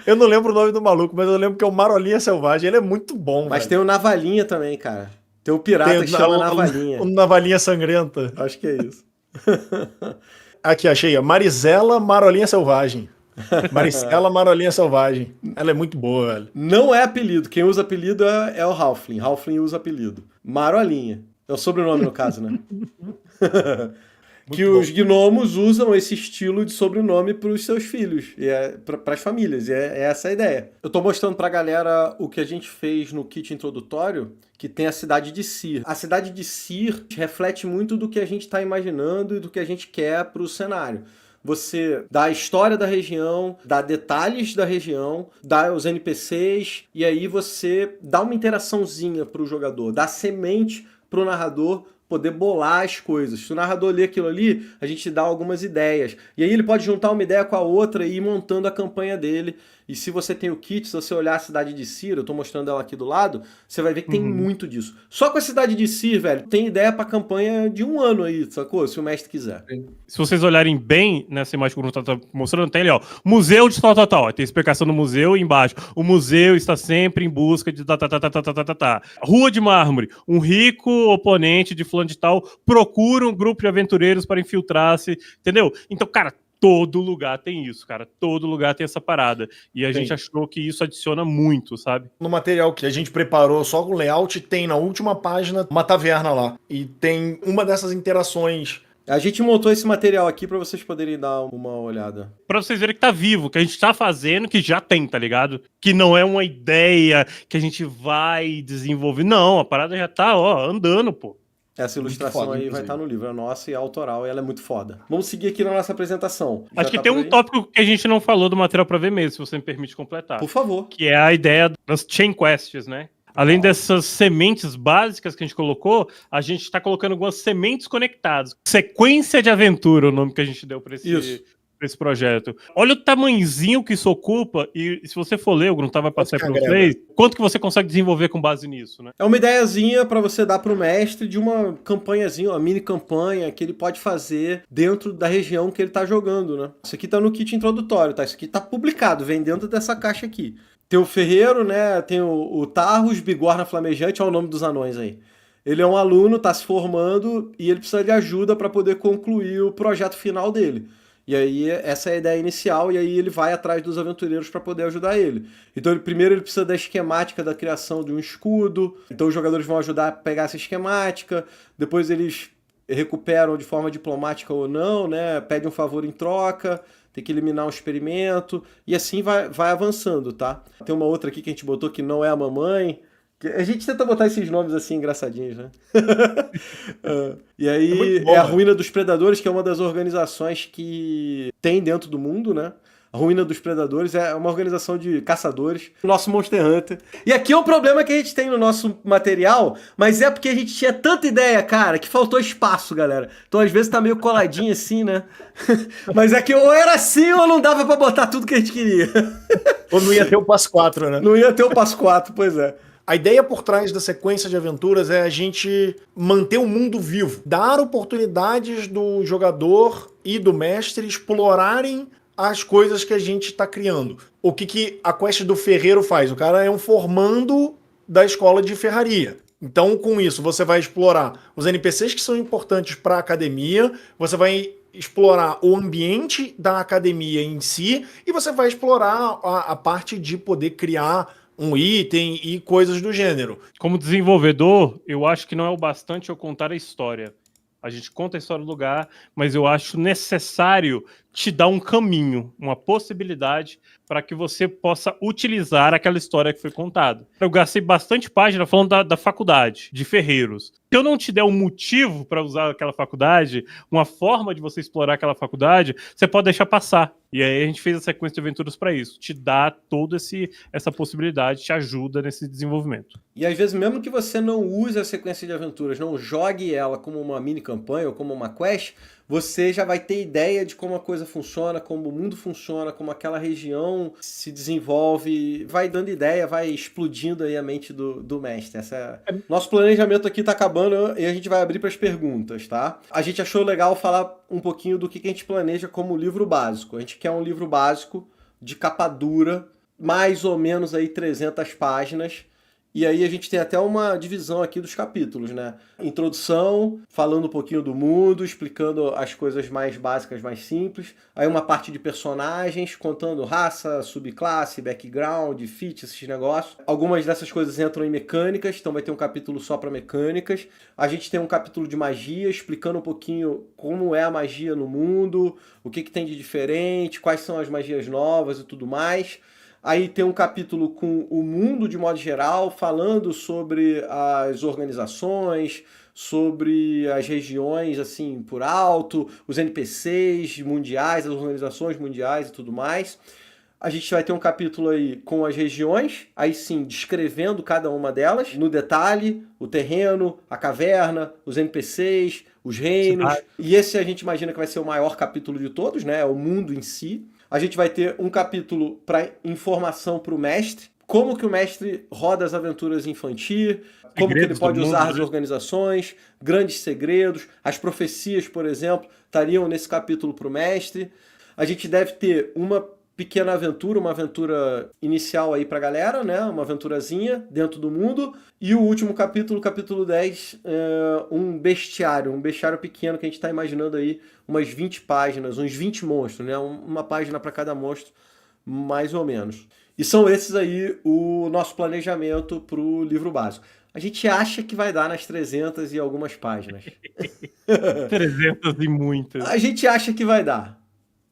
Eu não lembro o nome do maluco, mas eu lembro que é o Marolinha Selvagem. Ele é muito bom, Mas velho. tem o Navalinha também, cara. Tem o pirata que chama Navalinha. O Navalinha Sangrenta. Acho que é isso. Aqui, achei. Marisela Marolinha Selvagem. Maricela Marolinha Selvagem. Ela é muito boa, velho. Não é apelido. Quem usa apelido é o Halfling. Halfling usa apelido. Marolinha. É o sobrenome, no caso, né? Que os gnomos usam esse estilo de sobrenome para os seus filhos, para as famílias, e é essa a ideia. Eu estou mostrando para a galera o que a gente fez no kit introdutório, que tem a cidade de Cir. A cidade de Cir reflete muito do que a gente está imaginando e do que a gente quer para o cenário. Você dá a história da região, dá detalhes da região, dá os NPCs, e aí você dá uma interaçãozinha para o jogador, dá semente para o narrador poder bolar as coisas. Se o narrador lê aquilo ali, a gente dá algumas ideias. E aí ele pode juntar uma ideia com a outra e ir montando a campanha dele. E se você tem o kit, se você olhar a cidade de Cir, eu tô mostrando ela aqui do lado, você vai ver que tem muito disso. Só com a cidade de Cir, velho, tem ideia pra campanha de 1 ano aí, sacou? Se o mestre quiser. Se vocês olharem bem nessa imagem que o Bruno tá mostrando, tem ali, ó, museu de tal. Tem explicação do museu e embaixo. O museu está sempre em busca de Rua de Mármore. Um rico oponente de fulano de tal procura um grupo de aventureiros para infiltrar-se, entendeu? Então, cara, todo lugar tem isso, cara. Todo lugar tem essa parada. E a gente achou que isso adiciona muito, sabe? No material que a gente preparou só com layout, tem na última página uma taverna lá. E tem uma dessas interações. A gente montou esse material aqui pra vocês poderem dar uma olhada. Pra vocês verem que tá vivo, que a gente tá fazendo, que já tem, tá ligado? Que não é uma ideia que a gente vai desenvolver. Não, a parada já tá, ó, andando, pô. Essa ilustração foda, aí vai estar no livro, é nossa e é autoral, e ela é muito foda. Vamos seguir aqui na nossa apresentação. Acho que tem um tópico que a gente não falou do material pra ver mesmo, se você me permite completar. Por favor. Que é a ideia das chain quests, né? Além dessas sementes básicas que a gente colocou, a gente tá colocando algumas sementes conectadas. Sequência de aventura, o nome que a gente deu pra esse projeto. Olha o tamanhozinho que isso ocupa, e se você for ler, eu não tava passando para vocês, quanto que você consegue desenvolver com base nisso, né? É uma ideiazinha para você dar pro mestre de uma campanhazinha, uma mini campanha que ele pode fazer dentro da região que ele tá jogando, né? Isso aqui tá no kit introdutório, tá? Isso aqui tá publicado, vem dentro dessa caixa aqui. Tem o Ferreiro, né? Tem o Tarros, Bigorna Flamejante, olha o nome dos anões aí. Ele é um aluno, tá se formando e ele precisa de ajuda para poder concluir o projeto final dele. E aí essa é a ideia inicial, e aí ele vai atrás dos aventureiros para poder ajudar ele. Então primeiro ele precisa da esquemática da criação de um escudo, então os jogadores vão ajudar a pegar essa esquemática, depois eles recuperam de forma diplomática ou não, né? Pedem um favor em troca, tem que eliminar um experimento, e assim vai avançando, tá? Tem uma outra aqui que a gente botou que não é a mamãe. A gente tenta botar esses nomes assim engraçadinhos, né? E aí a Ruína dos Predadores, que é uma das organizações que tem dentro do mundo, né? A Ruína dos Predadores é uma organização de caçadores, nosso Monster Hunter. E aqui é um problema que a gente tem no nosso material, mas é porque a gente tinha tanta ideia, cara, que faltou espaço, galera. Então às vezes tá meio coladinho assim, né? Mas é que ou era assim ou não dava pra botar tudo que a gente queria. Ou não ia ter o passo 4, né? Não ia ter o passo 4, pois é. A ideia por trás da sequência de aventuras é a gente manter o mundo vivo, dar oportunidades do jogador e do mestre explorarem as coisas que a gente está criando. O que a quest do ferreiro faz? O cara é um formando da escola de ferraria. Então, com isso, você vai explorar os NPCs que são importantes para a academia, você vai explorar o ambiente da academia em si, e você vai explorar a parte de poder criar um item e coisas do gênero. Como desenvolvedor, eu acho que não é o bastante eu contar a história. A gente conta a história do lugar, mas eu acho necessário te dar um caminho, uma possibilidade para que você possa utilizar aquela história que foi contada. Eu gastei bastante página falando da faculdade, de ferreiros. Se eu não te der um motivo para usar aquela faculdade, uma forma de você explorar aquela faculdade, você pode deixar passar. E aí a gente fez a sequência de aventuras para isso. Te dá toda essa possibilidade, te ajuda nesse desenvolvimento. E às vezes, mesmo que você não use a sequência de aventuras, não jogue ela como uma mini campanha ou como uma quest, você já vai ter ideia de como a coisa funciona, como o mundo funciona, como aquela região se desenvolve, vai dando ideia, vai explodindo aí a mente do mestre. Nosso planejamento aqui tá acabando e a gente vai abrir para as perguntas, tá? A gente achou legal falar um pouquinho do que a gente planeja como livro básico. A gente quer um livro básico de capa dura, mais ou menos aí 300 páginas. E aí a gente tem até uma divisão aqui dos capítulos, né? Introdução, falando um pouquinho do mundo, explicando as coisas mais básicas, mais simples. Aí uma parte de personagens, contando raça, subclasse, background, feat, esses negócios. Algumas dessas coisas entram em mecânicas, então vai ter um capítulo só para mecânicas. A gente tem um capítulo de magia, explicando um pouquinho como é a magia no mundo, o que tem de diferente, quais são as magias novas e tudo mais. Aí tem um capítulo com o mundo de modo geral, falando sobre as organizações, sobre as regiões assim por alto, os NPCs mundiais, as organizações mundiais e tudo mais. A gente vai ter um capítulo aí com as regiões, aí sim, descrevendo cada uma delas, no detalhe, o terreno, a caverna, os NPCs, os reinos. E esse a gente imagina que vai ser o maior capítulo de todos, né? É o mundo em si. A gente vai ter um capítulo para informação para o mestre, como que o mestre roda as aventuras infantis, como que ele pode usar as organizações, grandes segredos, as profecias, por exemplo, estariam nesse capítulo para o mestre. A gente deve ter uma pequena aventura, uma aventura inicial aí pra galera, né? Uma aventurazinha dentro do mundo. E o último capítulo, capítulo 10, um bestiário pequeno que a gente tá imaginando aí umas 20 páginas, uns 20 monstros, né? Uma página para cada monstro, mais ou menos. E são esses aí o nosso planejamento pro livro básico. A gente acha que vai dar nas 300 e algumas páginas. 300 e muitas. A gente acha que vai dar.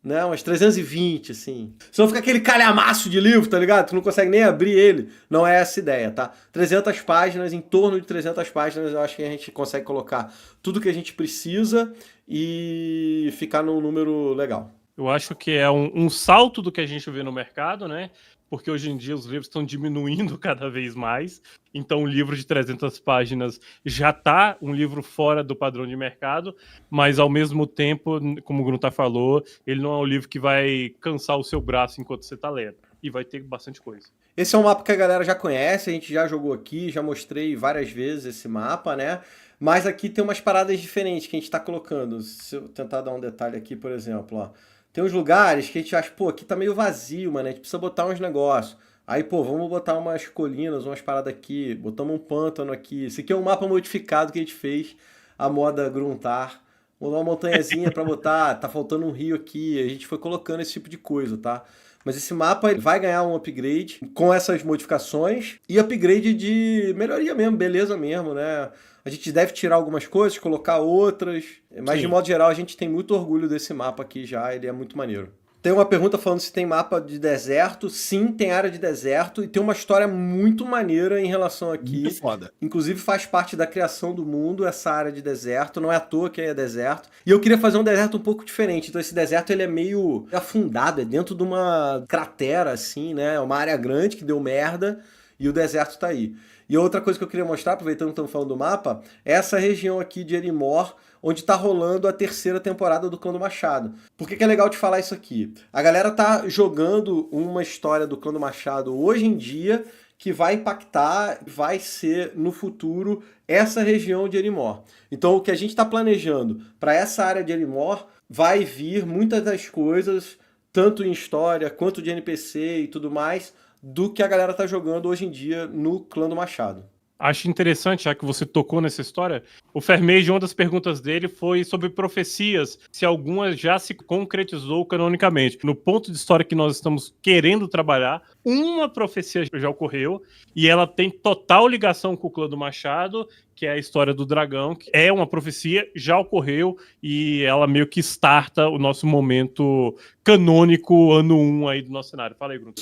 Né, umas 320, assim. Senão fica aquele calhamaço de livro, tá ligado? Tu não consegue nem abrir ele. Não é essa ideia, tá? 300 páginas, em torno de 300 páginas, eu acho que a gente consegue colocar tudo que a gente precisa e ficar num número legal. Eu acho que é um salto do que a gente vê no mercado, né? Porque hoje em dia os livros estão diminuindo cada vez mais. Então, um livro de 300 páginas já está um livro fora do padrão de mercado, mas, ao mesmo tempo, como o Gruntar falou, ele não é um livro que vai cansar o seu braço enquanto você está lendo. E vai ter bastante coisa. Esse é um mapa que a galera já conhece, a gente já jogou aqui, já mostrei várias vezes esse mapa, né? Mas aqui tem umas paradas diferentes que a gente está colocando. Se eu tentar dar um detalhe aqui, por exemplo, ó. Tem uns lugares que a gente acha, pô, aqui tá meio vazio, mano, a gente precisa botar uns negócios. Aí, pô, vamos botar umas colinas, umas paradas aqui, botamos um pântano aqui. Esse aqui é um mapa modificado que a gente fez, a moda Gruntar. Uma montanhazinha pra botar, tá faltando um rio aqui, a gente foi colocando esse tipo de coisa, tá? Mas esse mapa ele vai ganhar um upgrade com essas modificações e upgrade de melhoria mesmo, beleza mesmo, né? A gente deve tirar algumas coisas, colocar outras, mas Sim. De modo geral a gente tem muito orgulho desse mapa aqui já, ele é muito maneiro. Tem uma pergunta falando se tem mapa de deserto. Sim, tem área de deserto e tem uma história muito maneira em relação aqui. Muito foda. Inclusive faz parte da criação do mundo essa área de deserto. Não é à toa que é deserto. E eu queria fazer um deserto um pouco diferente. Então esse deserto ele é meio afundado, é dentro de uma cratera assim, né? É uma área grande que deu merda e o deserto tá aí. E outra coisa que eu queria mostrar, aproveitando que estamos falando do mapa, é essa região aqui de Erimor, onde tá rolando a 3ª temporada do Clã do Machado. Por que é legal te falar isso aqui? A galera tá jogando uma história do Clã do Machado hoje em dia que vai impactar, vai ser no futuro essa região de Erimor. Então o que a gente está planejando para essa área de Erimor vai vir muitas das coisas, tanto em história quanto de NPC e tudo mais, do que a galera tá jogando hoje em dia no Clã do Machado. Acho interessante, já que você tocou nessa história, o Fermage, uma das perguntas dele foi sobre profecias, se alguma já se concretizou canonicamente. No ponto de história que nós estamos querendo trabalhar, uma profecia já ocorreu, e ela tem total ligação com o Clã do Machado, que é a história do dragão, que é uma profecia, já ocorreu, e ela meio que starta o nosso momento canônico, ano 1 aí do nosso cenário. Fala aí, Bruno.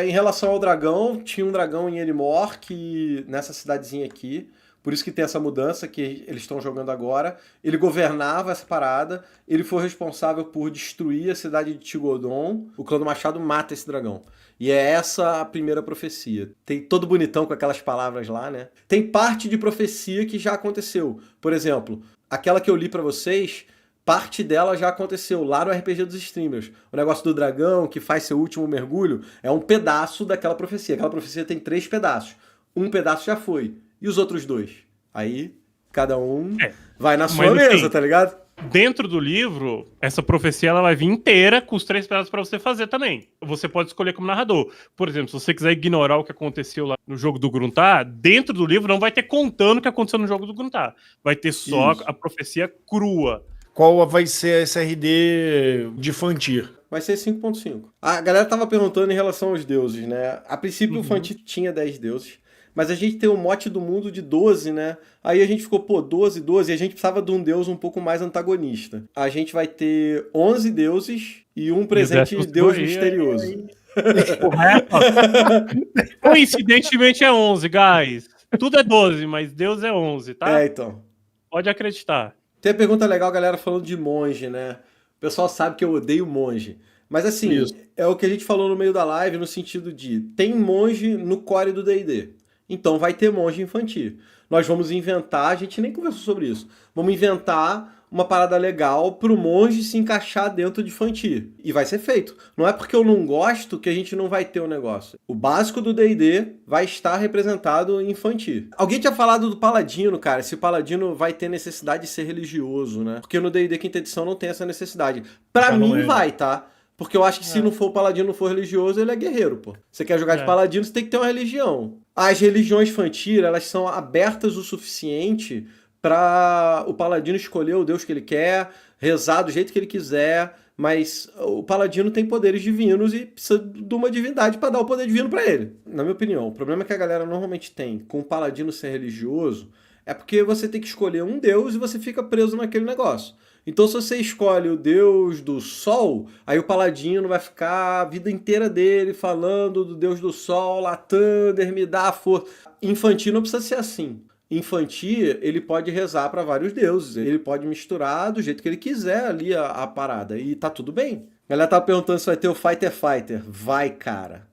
Em relação ao dragão, tinha um dragão em Erimor, que nessa cidadezinha aqui, por isso que tem essa mudança que eles estão jogando agora, ele governava essa parada, ele foi responsável por destruir a cidade de Tigodon, o Clã do Machado mata esse dragão. E é essa a primeira profecia. Tem todo bonitão com aquelas palavras lá, né? Tem parte de profecia que já aconteceu. Por exemplo, aquela que eu li pra vocês, parte dela já aconteceu lá no RPG dos Streamers. O negócio do dragão que faz seu último mergulho é um pedaço daquela profecia. Aquela profecia tem 3 pedaços. Um pedaço já foi. E os outros 2? Aí, cada um vai na sua mesa, assim, tá ligado? Dentro do livro, essa profecia ela vai vir inteira com os 3 pedaços pra você fazer também. Você pode escolher como narrador. Por exemplo, se você quiser ignorar o que aconteceu lá no jogo do Gruntar, dentro do livro não vai ter contando o que aconteceu no jogo do Gruntar. Vai ter só a profecia crua. Qual vai ser a SRD de Fantir? Vai ser 5.5. A galera tava perguntando em relação aos deuses, né? A princípio o Fantir tinha 10 deuses. Mas a gente tem o mote do mundo de 12, né? Aí a gente ficou, 12, e a gente precisava de um deus um pouco mais antagonista. A gente vai ter 11 deuses e um presente de deus misterioso. Coincidentemente é 11, guys. Tudo é 12, mas Deus é 11, tá? Então. Pode acreditar. Tem a pergunta legal, galera, falando de monge, né? O pessoal sabe que eu odeio monge. Mas assim, é o que a gente falou no meio da live, no sentido de, tem monge no core do D&D. Então vai ter monge infantil. Nós vamos inventar, a gente nem conversou sobre isso, vamos inventar uma parada legal pro monge se encaixar dentro de infantil. E vai ser feito. Não é porque eu não gosto que a gente não vai ter o negócio. O básico do D&D vai estar representado em infantil. Alguém tinha falado do paladino, cara, se o paladino vai ter necessidade de ser religioso, né? Porque no D&D quinta edição não tem essa necessidade. Pra mim vai, tá? Porque eu acho que se não for o paladino, não for religioso, ele é guerreiro, pô. Você quer jogar de paladino, você tem que ter uma religião. As religiões infantis, elas são abertas o suficiente para o paladino escolher o deus que ele quer, rezar do jeito que ele quiser, mas o paladino tem poderes divinos e precisa de uma divindade para dar o poder divino para ele. Na minha opinião, o problema que a galera normalmente tem com o paladino ser religioso é porque você tem que escolher um deus e você fica preso naquele negócio. Então, se você escolhe o deus do sol, aí o paladino vai ficar a vida inteira dele falando do deus do sol, lá, Thunder, me dá a força. Infantil não precisa ser assim. Infantil, ele pode rezar para vários deuses, ele pode misturar do jeito que ele quiser ali a parada, e tá tudo bem. A galera tá perguntando se vai ter o Fighter. Vai, cara.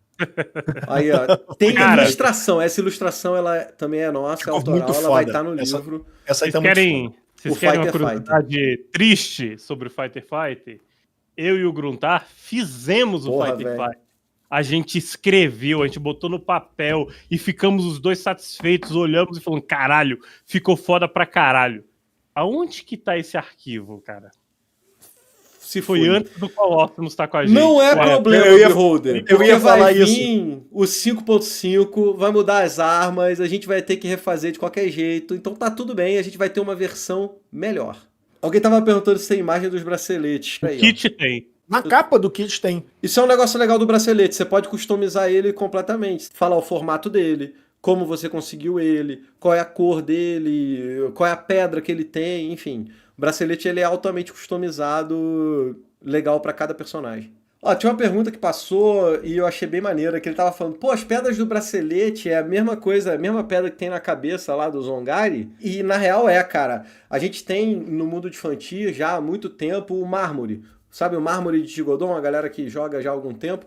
Aí, ó, tem ilustração. Essa ilustração, ela também é nossa, é autoral, ela vai estar no livro. Essa aí tá muito foda. Vocês querem uma curiosidade triste sobre o Fighter? Eu e o Gruntar fizemos o Fighter. A gente escreveu, a gente botou no papel e ficamos os dois satisfeitos, olhamos e falamos, caralho, ficou foda pra caralho. Aonde que tá esse arquivo, cara? Se foi antes do Colossus estar com a gente. Não é problema, Beholder. Eu ia falar isso. O 5.5 vai mudar as armas, a gente vai ter que refazer de qualquer jeito. Então tá tudo bem, a gente vai ter uma versão melhor. Alguém tava perguntando se tem imagem dos braceletes. O kit tem. Na capa do kit tem. Isso é um negócio legal do bracelete. Você pode customizar ele completamente. Falar o formato dele, como você conseguiu ele, qual é a cor dele, qual é a pedra que ele tem, enfim. O bracelete ele é altamente customizado, legal para cada personagem. Ó, tinha uma pergunta que passou e eu achei bem maneira, que ele tava falando, pô, as pedras do bracelete é a mesma coisa, a mesma pedra que tem na cabeça lá do Zongari? E na real cara. A gente tem no mundo de Fantir já há muito tempo o mármore. Sabe o mármore de Tigodon, a galera que joga já há algum tempo?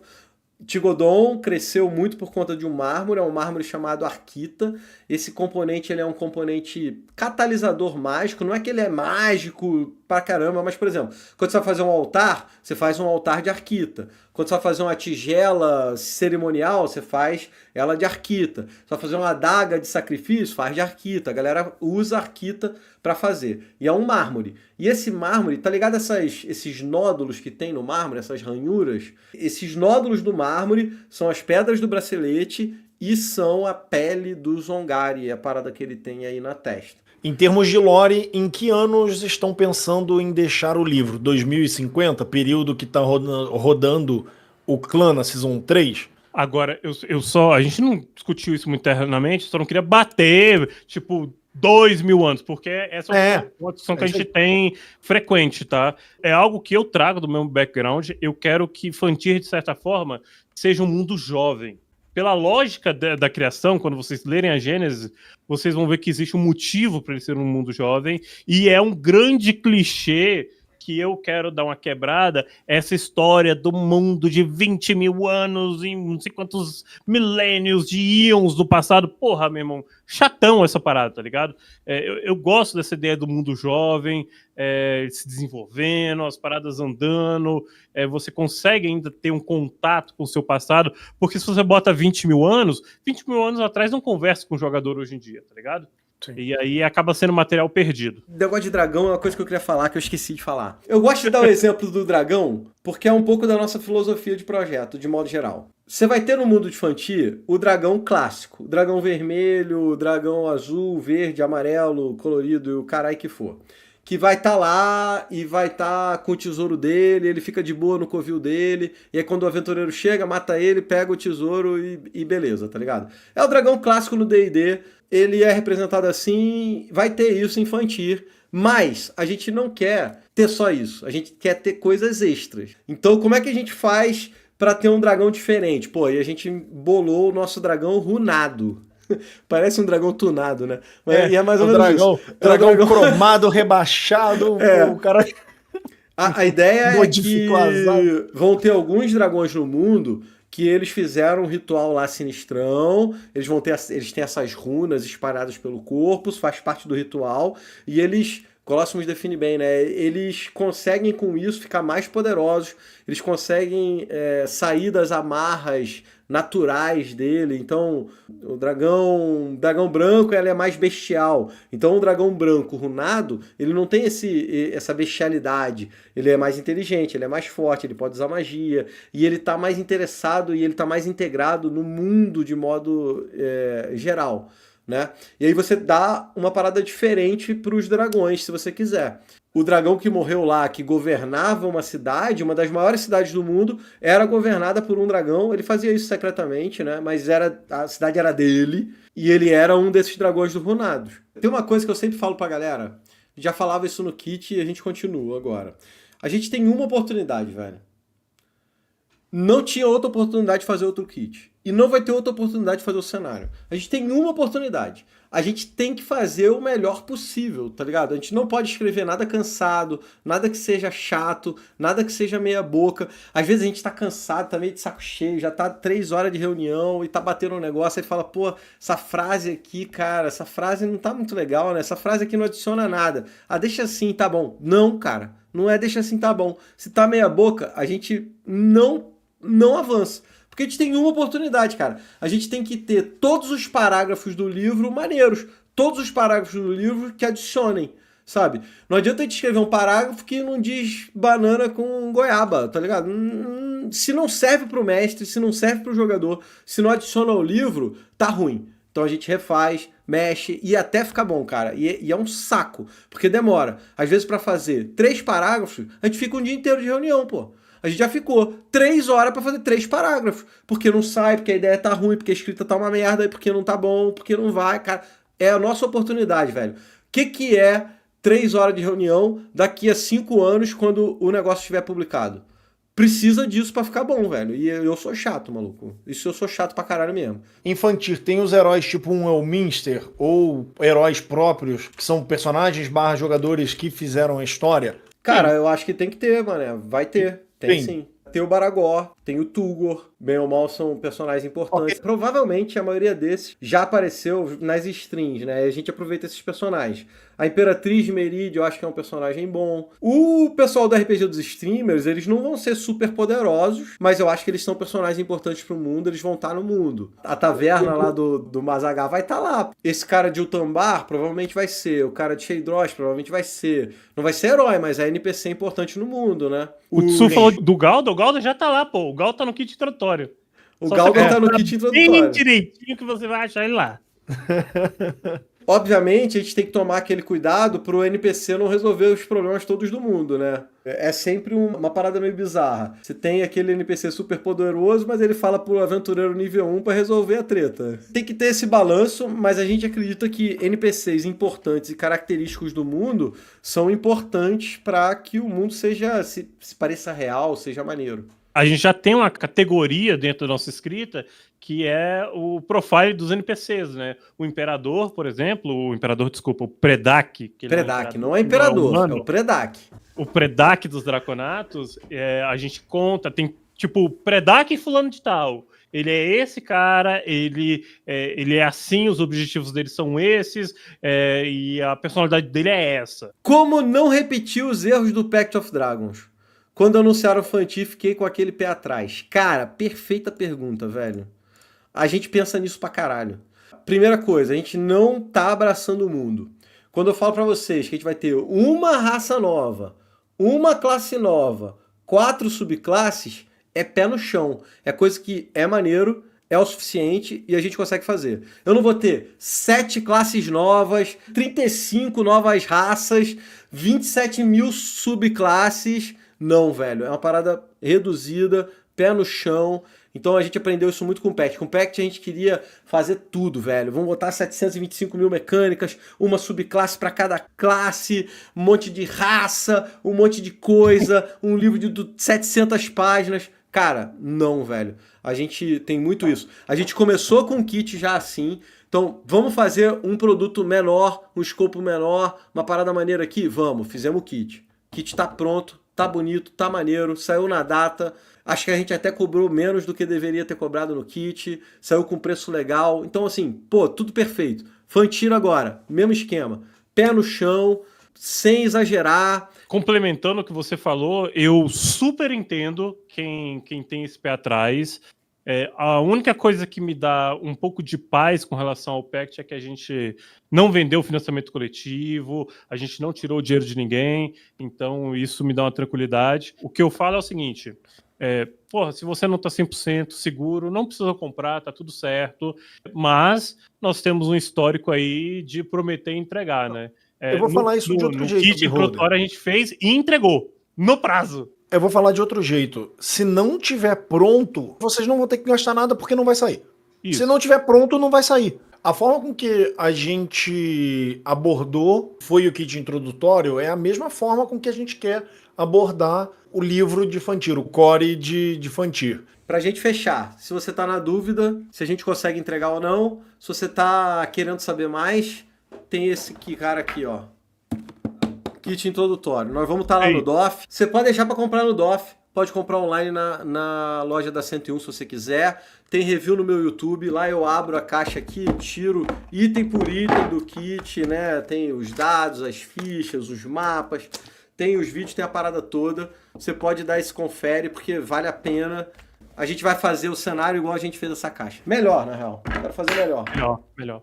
Tigodon cresceu muito por conta de um mármore, é um mármore chamado Arquita. Esse componente ele é um componente catalisador mágico, não é que ele é mágico pra caramba, mas, por exemplo, quando você vai fazer um altar, você faz um altar de Arquita. Quando você vai fazer uma tigela cerimonial, você faz ela de Arquita. Você vai fazer uma adaga de sacrifício, faz de Arquita. A galera usa Arquita para fazer. E é um mármore. E esse mármore, tá ligado a esses nódulos que tem no mármore, essas ranhuras? Esses nódulos do mármore são as pedras do bracelete e são a pele do Zongari, a parada que ele tem aí na testa. Em termos de lore, em que anos estão pensando em deixar o livro? 2050, período que está rodando o clã na Season 3? Agora, a gente não discutiu isso muito internamente, só não queria bater, tipo, 2.000 anos, porque essa é uma discussão que a gente tem frequente, tá? É algo que eu trago do meu background, eu quero que Fantir, de certa forma, seja um mundo jovem. Pela lógica da criação, quando vocês lerem a Gênesis, vocês vão ver que existe um motivo para ele ser um mundo jovem, e é um grande clichê que eu quero dar uma quebrada, essa história do mundo de 20.000 anos e não sei quantos milênios de íons do passado. Porra, meu irmão, chatão essa parada, tá ligado? Eu gosto dessa ideia do mundo jovem, se desenvolvendo, as paradas andando, você consegue ainda ter um contato com o seu passado, porque se você bota 20.000 anos atrás não conversa com o jogador hoje em dia, tá ligado? Sim. E aí acaba sendo material perdido. O negócio de dragão é uma coisa que eu queria falar, que eu esqueci de falar. Eu gosto de dar o exemplo do dragão, porque é um pouco da nossa filosofia de projeto, de modo geral. Você vai ter no mundo de Fantir o dragão clássico. O dragão vermelho, o dragão azul, verde, amarelo, colorido e o carai que for. Que vai estar lá e vai estar com o tesouro dele, ele fica de boa no covil dele, e aí quando o aventureiro chega, mata ele, pega o tesouro e beleza, tá ligado? É o dragão clássico no D&D, ele é representado assim, vai ter isso em Fantir, mas a gente não quer ter só isso, a gente quer ter coisas extras. Então como é que a gente faz para ter um dragão diferente? Pô, e a gente bolou o nosso dragão runado. Parece um dragão tunado, né? Mas é mais ou menos dragão, isso. Dragão cromado, rebaixado. O cara... A ideia é que vão ter alguns dragões no mundo que eles fizeram um ritual lá sinistrão, eles têm essas runas espalhadas pelo corpo, isso faz parte do ritual, e eles, Colossus define bem, né? Eles conseguem com isso ficar mais poderosos, eles conseguem sair das amarras naturais dele. Então o dragão branco ele é mais bestial, então o dragão branco runado ele não tem essa bestialidade, ele é mais inteligente, ele é mais forte, ele pode usar magia e ele tá mais interessado e ele tá mais integrado no mundo de modo geral, né? E aí você dá uma parada diferente para os dragões se você quiser. O dragão que morreu lá, que governava uma cidade, uma das maiores cidades do mundo, era governada por um dragão. Ele fazia isso secretamente, né? Mas a cidade era dele e ele era um desses dragões do Runados. Tem uma coisa que eu sempre falo pra galera, já falava isso no kit e a gente continua agora. A gente tem uma oportunidade, velho. Não tinha outra oportunidade de fazer outro kit. E não vai ter outra oportunidade de fazer o cenário. A gente tem uma oportunidade. A gente tem que fazer o melhor possível, tá ligado? A gente não pode escrever nada cansado, nada que seja chato, nada que seja meia boca. Às vezes a gente tá cansado, tá meio de saco cheio, já tá 3 horas de reunião e tá batendo um negócio, aí fala, pô, essa frase aqui, cara, essa frase não tá muito legal, né? Essa frase aqui não adiciona nada. Ah, deixa assim, tá bom. Não, cara, não é deixa assim, tá bom. Se tá meia boca, a gente não avança. Porque a gente tem uma oportunidade, cara. A gente tem que ter todos os parágrafos do livro maneiros. Todos os parágrafos do livro que adicionem, sabe? Não adianta a gente escrever um parágrafo que não diz banana com goiaba, tá ligado? Se não serve pro mestre, se não serve pro jogador, se não adiciona ao livro, tá ruim. Então a gente refaz, mexe e até fica bom, cara. E é um saco, porque demora. Às vezes para fazer 3 parágrafos, a gente fica um dia inteiro de reunião, pô. A gente já ficou 3 horas pra fazer 3 parágrafos. Porque não sai, porque a ideia tá ruim, porque a escrita tá uma merda, porque não tá bom, porque não vai, cara. É a nossa oportunidade, velho. O que é 3 horas de reunião daqui a 5 anos, quando o negócio estiver publicado? precisa disso pra ficar bom, velho. E eu sou chato, maluco. Isso eu sou chato pra caralho mesmo. Em Fantir tem os heróis tipo um Elminster ou heróis próprios, que são personagens / jogadores que fizeram a história? Cara, eu acho que tem que ter, mané. Vai ter. Tem sim. Tem o Baragor, tem o Tugor, bem ou mal são personagens importantes. Okay. Provavelmente a maioria desses já apareceu nas strings, né? A gente aproveita esses personagens. A Imperatriz de Meride eu acho que é um personagem bom. O pessoal do RPG dos streamers, eles não vão ser super poderosos, mas eu acho que eles são personagens importantes pro mundo, eles vão estar no mundo. A taverna lá do Mazagar vai estar lá. Esse cara de Utambar provavelmente vai ser. O cara de Sheidrosh provavelmente vai ser. Não vai ser herói, mas é NPC importante no mundo, né? O Tsu falou do Galdo, o Galdo já tá lá, pô. O Galdo tá no kit introdutório. O Galdo tá no kit introdutório. Bem direitinho que você vai achar ele lá. Obviamente, a gente tem que tomar aquele cuidado pro NPC não resolver os problemas todos do mundo, né? É sempre uma parada meio bizarra. Você tem aquele NPC super poderoso, mas ele fala pro aventureiro nível 1 pra resolver a treta. Tem que ter esse balanço, mas a gente acredita que NPCs importantes e característicos do mundo são importantes para que o mundo seja se pareça real, seja maneiro. A gente já tem uma categoria dentro da nossa escrita que é o profile dos NPCs, né? O Imperador, por exemplo, o Predac. Predac, não é Imperador, é o Predac. O Predac dos Draconatos, a gente conta, tem tipo, Predac e fulano de tal. Ele é esse cara, ele é assim, os objetivos dele são esses, e a personalidade dele é essa. Como não repetir os erros do Pact of Dragons? Quando anunciaram o Fantir, fiquei com aquele pé atrás. Cara, perfeita pergunta, velho. A gente pensa nisso pra caralho. Primeira coisa, a gente não tá abraçando o mundo. Quando eu falo pra vocês que a gente vai ter uma raça nova, uma classe nova, 4 subclasses, é pé no chão. É coisa que é maneiro, é o suficiente e a gente consegue fazer. Eu não vou ter 7 classes novas, 35 novas raças, 27 mil subclasses. Não, velho. É uma parada reduzida, pé no chão. Então a gente aprendeu isso muito com o Pact. Com o Pact a gente queria fazer tudo, velho. Vamos botar 725 mil mecânicas, uma subclasse para cada classe, um monte de raça, um monte de coisa, um livro de 700 páginas. Cara, não, velho. A gente tem muito isso. A gente começou com o kit já assim. Então, vamos fazer um produto menor, um escopo menor, uma parada maneira aqui? Vamos, fizemos o kit. O kit tá pronto, tá bonito, tá maneiro, saiu na data. Acho que a gente até cobrou menos do que deveria ter cobrado no kit. Saiu com preço legal. Então, assim, pô, tudo perfeito. Fantir agora, mesmo esquema. Pé no chão, sem exagerar. Complementando o que você falou, eu super entendo quem tem esse pé atrás. A única coisa que me dá um pouco de paz com relação ao Pact é que a gente não vendeu o financiamento coletivo, a gente não tirou o dinheiro de ninguém, então isso me dá uma tranquilidade. O que eu falo é o seguinte, porra, se você não está 100% seguro, não precisa comprar, tá tudo certo, mas nós temos um histórico aí de prometer e entregar, né? Eu vou falar isso de outro jeito. No kit introdutório a gente fez e entregou, no prazo. Eu vou falar de outro jeito. Se não tiver pronto, vocês não vão ter que gastar nada porque não vai sair. Isso. Se não tiver pronto, não vai sair. A forma com que a gente abordou foi o kit introdutório é a mesma forma com que a gente quer abordar o livro de Fantir, o core de Fantir. Pra gente fechar, se você tá na dúvida se a gente consegue entregar ou não, se você tá querendo saber mais, tem esse cara aqui, ó. Kit introdutório. Nós vamos estar lá no DOF. Você pode deixar para comprar no DOF. Pode comprar online na loja da 101 se você quiser. Tem review no meu YouTube. Lá eu abro a caixa aqui, tiro item por item do kit, né? Tem os dados, as fichas, os mapas. Tem os vídeos, tem a parada toda. Você pode dar esse confere porque vale a pena. A gente vai fazer o cenário igual a gente fez essa caixa. Melhor, na real. Quero fazer melhor. Melhor.